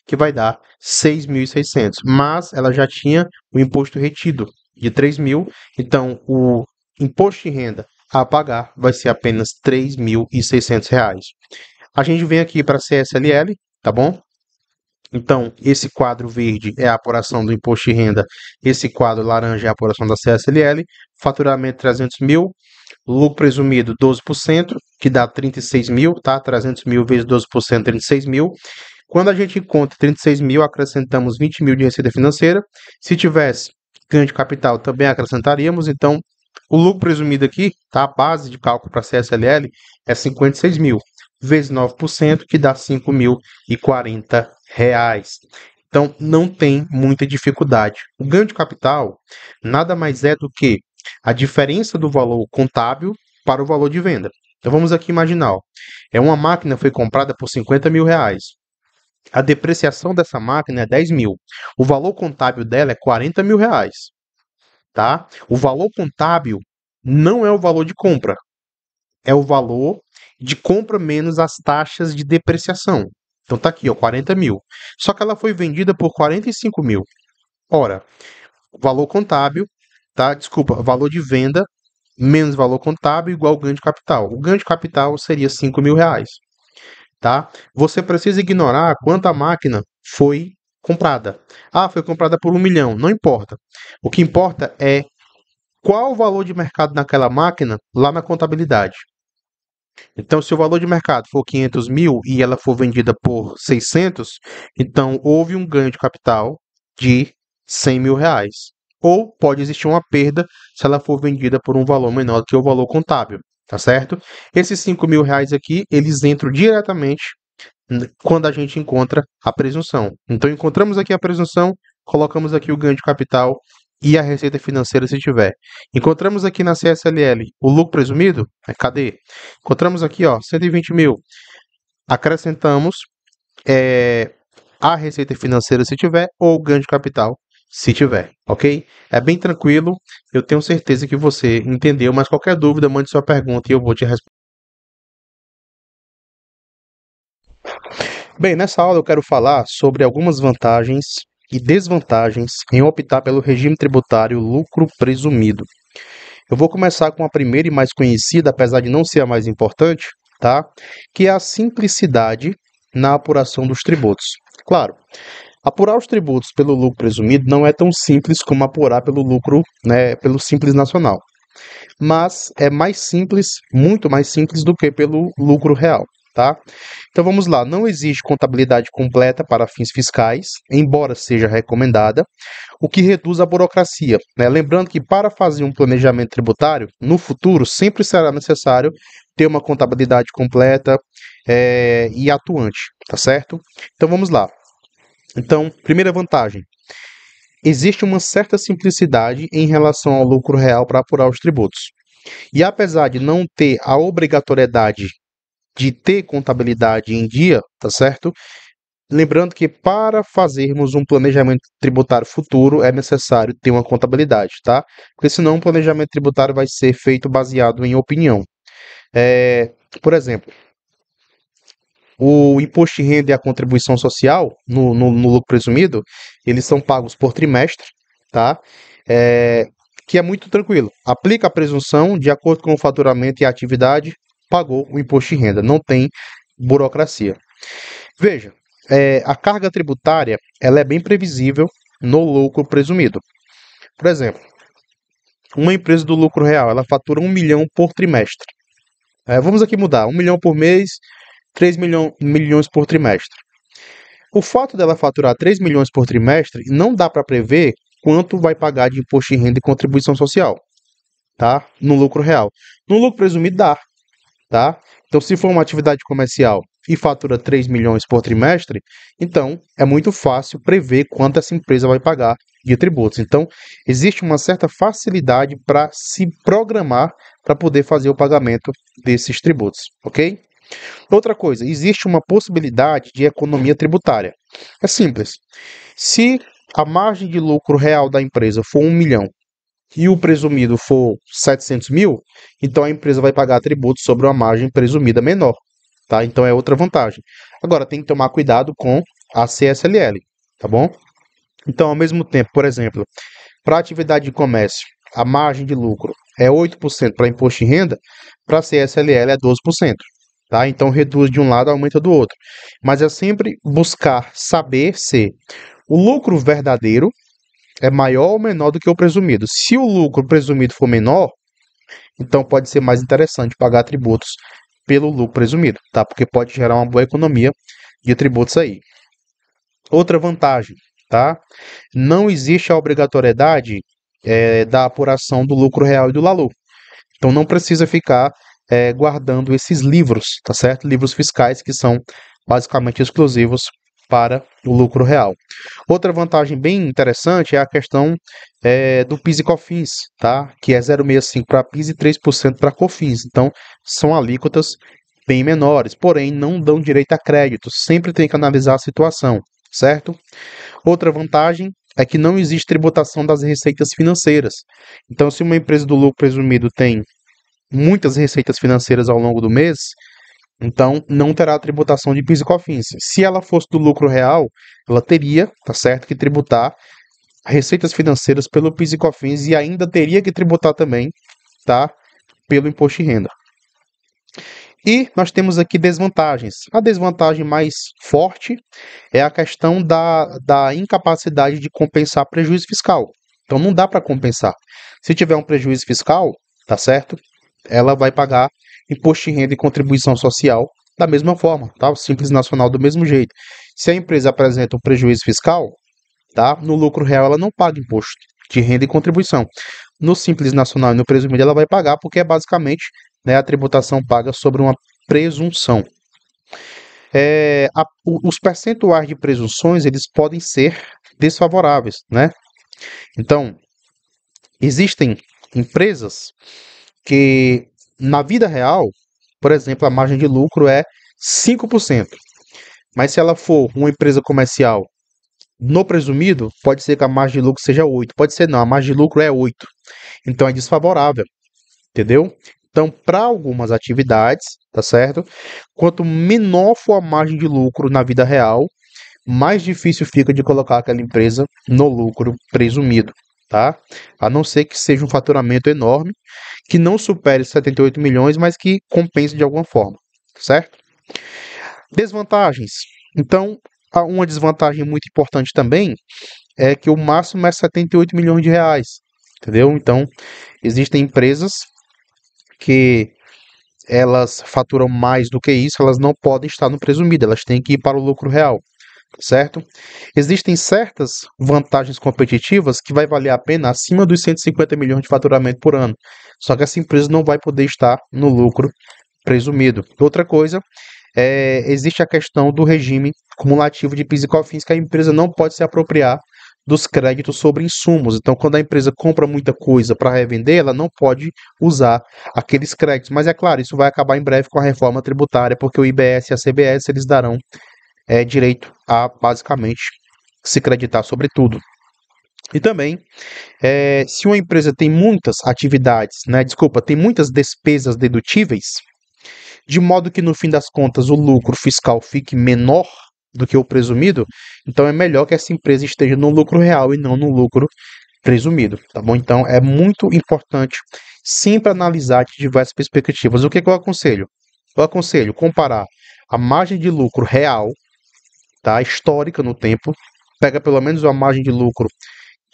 que vai dar 6.600. Mas ela já tinha o imposto retido de 3.000, então o imposto de renda a pagar vai ser apenas R$ 3.600. A gente vem aqui para a CSLL, tá bom? Então, esse quadro verde é a apuração do imposto de renda, esse quadro laranja é a apuração da CSLL, faturamento 300 mil, lucro presumido 12%, que dá 36 mil, tá? 300 mil vezes 12%, 36 mil. Quando a gente encontra 36 mil, acrescentamos 20 mil de receita financeira. Se tivesse ganho de capital, também acrescentaríamos. Então, o lucro presumido aqui, tá? A base de cálculo para a CSLL é 56 mil, vezes 9%, que dá R$ 5.040. Então, não tem muita dificuldade. O ganho de capital nada mais é do que a diferença do valor contábil para o valor de venda. Então, vamos aqui imaginar. Ó, uma máquina foi comprada por R$ 50.000. A depreciação dessa máquina é 10 mil. O valor contábil dela é R$ 40.000. Tá? O valor contábil não é o valor de compra. É o valor de compra menos as taxas de depreciação. Então tá aqui, ó, 40 mil. Só que ela foi vendida por 45 mil. Ora, valor contábil, tá? Desculpa, valor de venda menos valor contábil igual ganho de capital. O ganho de capital seria R$ 5.000, tá? Você precisa ignorar quanto a máquina foi comprada. Ah, foi comprada por 1 milhão. Não importa. O que importa é qual o valor de mercado naquela máquina lá na contabilidade. Então, se o valor de mercado for 500 mil e ela for vendida por 600, então houve um ganho de capital de R$ 100.000. Ou pode existir uma perda se ela for vendida por um valor menor do que o valor contábil, tá certo? Esses R$ 5.000 aqui, eles entram diretamente quando a gente encontra a presunção. Então, encontramos aqui a presunção, colocamos aqui o ganho de capital e a receita financeira se tiver. Encontramos aqui na CSLL o lucro presumido, cadê? Encontramos aqui, ó, 120 mil. Acrescentamos a receita financeira se tiver ou o ganho de capital se tiver, ok? É bem tranquilo, eu tenho certeza que você entendeu, mas qualquer dúvida, mande sua pergunta e eu vou te responder. Bem, nessa aula eu quero falar sobre algumas vantagens e desvantagens em optar pelo regime tributário lucro presumido. Eu vou começar com a primeira e mais conhecida, apesar de não ser a mais importante, tá? Que é a simplicidade na apuração dos tributos. Claro, apurar os tributos pelo lucro presumido não é tão simples como apurar pelo lucro, né, pelo Simples Nacional. Mas é mais simples, muito mais simples do que pelo lucro real, tá? Então vamos lá, não existe contabilidade completa para fins fiscais, embora seja recomendada, o que reduz a burocracia, né? Lembrando que para fazer um planejamento tributário, no futuro sempre será necessário ter uma contabilidade completa e atuante, tá certo? Então vamos lá. Então, primeira vantagem, existe uma certa simplicidade em relação ao lucro real para apurar os tributos. E apesar de não ter a obrigatoriedade de ter contabilidade em dia, tá certo? Lembrando que para fazermos um planejamento tributário futuro é necessário ter uma contabilidade, tá? Porque senão o planejamento tributário vai ser feito baseado em opinião. Por exemplo, o imposto de renda e a contribuição social no lucro presumido, eles são pagos por trimestre, tá? Que é muito tranquilo. Aplica a presunção de acordo com o faturamento e a atividade, pagou o imposto de renda. Não tem burocracia. Veja, a carga tributária ela é bem previsível no lucro presumido. Por exemplo, uma empresa do lucro real, ela fatura 1 milhão por trimestre. Vamos aqui mudar, 1 milhão por mês, 3 milhões por trimestre. O fato dela faturar 3 milhões por trimestre não dá para prever quanto vai pagar de imposto de renda e contribuição social, tá? No lucro real. No lucro presumido dá, tá? Então, se for uma atividade comercial e fatura 3 milhões por trimestre, então é muito fácil prever quanto essa empresa vai pagar de tributos. Então, existe uma certa facilidade para se programar para poder fazer o pagamento desses tributos, ok? Outra coisa, existe uma possibilidade de economia tributária. É simples. Se a margem de lucro real da empresa for 1 milhão e o presumido for 700 mil, então a empresa vai pagar tributo sobre uma margem presumida menor, tá? Então é outra vantagem. Agora tem que tomar cuidado com a CSLL, tá bom? Então, ao mesmo tempo, por exemplo, para atividade de comércio, a margem de lucro é 8% para imposto de renda, para a CSLL é 12%. Tá? Então reduz de um lado, aumenta do outro. Mas é sempre buscar saber se o lucro verdadeiro é maior ou menor do que o presumido. Se o lucro presumido for menor, então pode ser mais interessante pagar tributos pelo lucro presumido, tá? Porque pode gerar uma boa economia de tributos aí. Outra vantagem, tá? Não existe a obrigatoriedade da apuração do lucro real e do LALU. Então não precisa ficar guardando esses livros, tá certo? Livros fiscais que são basicamente exclusivos para o lucro real. Outra vantagem bem interessante é a questão do PIS e COFINS, tá? Que é 0,65 para PIS e 3% para COFINS. Então são alíquotas bem menores, porém não dão direito a crédito. Sempre tem que analisar a situação, certo? Outra vantagem é que não existe tributação das receitas financeiras. Então, se uma empresa do lucro presumido tem muitas receitas financeiras ao longo do mês, então não terá tributação de PIS e COFINS. Se ela fosse do lucro real, ela teria, tá certo, que tributar receitas financeiras pelo PIS e COFINS e ainda teria que tributar também, tá, pelo imposto de renda. E nós temos aqui desvantagens. A desvantagem mais forte é a questão da incapacidade de compensar prejuízo fiscal. Então não dá para compensar. Se tiver um prejuízo fiscal, tá certo? Ela vai pagar imposto de renda e contribuição social da mesma forma, tá? O Simples Nacional do mesmo jeito. Se a empresa apresenta um prejuízo fiscal, tá? No lucro real ela não paga imposto de renda e contribuição. No Simples Nacional e no presumido ela vai pagar porque é basicamente, né, a tributação paga sobre uma presunção. Os percentuais de presunções eles podem ser desfavoráveis, né? Então, existem empresas que na vida real, por exemplo, a margem de lucro é 5%. Mas se ela for uma empresa comercial no presumido, pode ser que a margem de lucro seja 8. Pode ser não, a margem de lucro é 8. Então é desfavorável, entendeu? Então, para algumas atividades, tá certo? Quanto menor for a margem de lucro na vida real, mais difícil fica de colocar aquela empresa no lucro presumido, tá? A não ser que seja um faturamento enorme, que não supere 78 milhões, mas que compense de alguma forma, certo? Desvantagens. Então, uma desvantagem muito importante também é que o máximo é 78 milhões de reais, entendeu? Então, existem empresas que elas faturam mais do que isso, elas não podem estar no presumido, elas têm que ir para o lucro real, certo? Existem certas vantagens competitivas que vai valer a pena acima dos 150 milhões de faturamento por ano, só que essa empresa não vai poder estar no lucro presumido. Outra coisa, existe a questão do regime cumulativo de PIS e COFINS, que a empresa não pode se apropriar dos créditos sobre insumos. Então, quando a empresa compra muita coisa para revender, ela não pode usar aqueles créditos. Mas é claro, isso vai acabar em breve com a reforma tributária, porque o IBS e a CBS eles darão direito a, basicamente, se creditar sobre tudo. E também, se uma empresa tem muitas atividades, né, tem muitas despesas dedutíveis, de modo que no fim das contas o lucro fiscal fique menor do que o presumido, então é melhor que essa empresa esteja no lucro real e não no lucro presumido, tá bom? Então é muito importante sempre analisar de diversas perspectivas. O que eu aconselho? Eu aconselho comparar a margem de lucro real, tá, histórica no tempo, pega pelo menos uma margem de lucro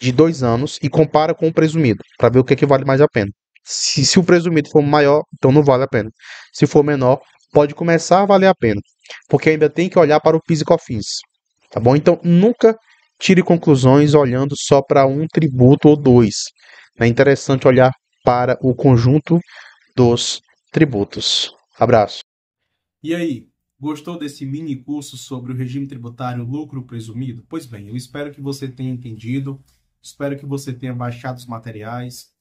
de 2 anos e compara com o presumido, para ver o que vale mais a pena. Se o presumido for maior, então não vale a pena. Se for menor, pode começar a valer a pena, porque ainda tem que olhar para o PIS e COFINS, tá bom? Então nunca tire conclusões olhando só para um tributo ou dois. É interessante olhar para o conjunto dos tributos. Abraço. E aí, gostou desse mini curso sobre o regime tributário lucro presumido? Pois bem, eu espero que você tenha entendido, espero que você tenha baixado os materiais.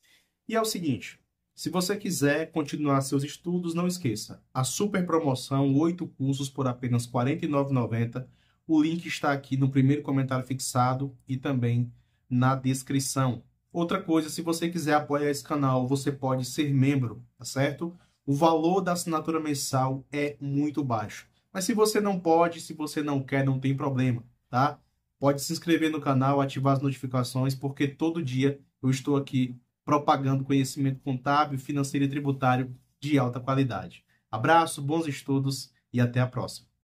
E é o seguinte, se você quiser continuar seus estudos, não esqueça, a super promoção 8 cursos por apenas R$ 49,90 O link está aqui no primeiro comentário fixado e também na descrição. Outra coisa, se você quiser apoiar esse canal, você pode ser membro, tá certo? O valor da assinatura mensal é muito baixo. Mas se você não pode, se você não quer, não tem problema, tá? Pode se inscrever no canal, ativar as notificações, porque todo dia eu estou aqui propagando conhecimento contábil, financeiro e tributário de alta qualidade. Abraço, bons estudos e até a próxima.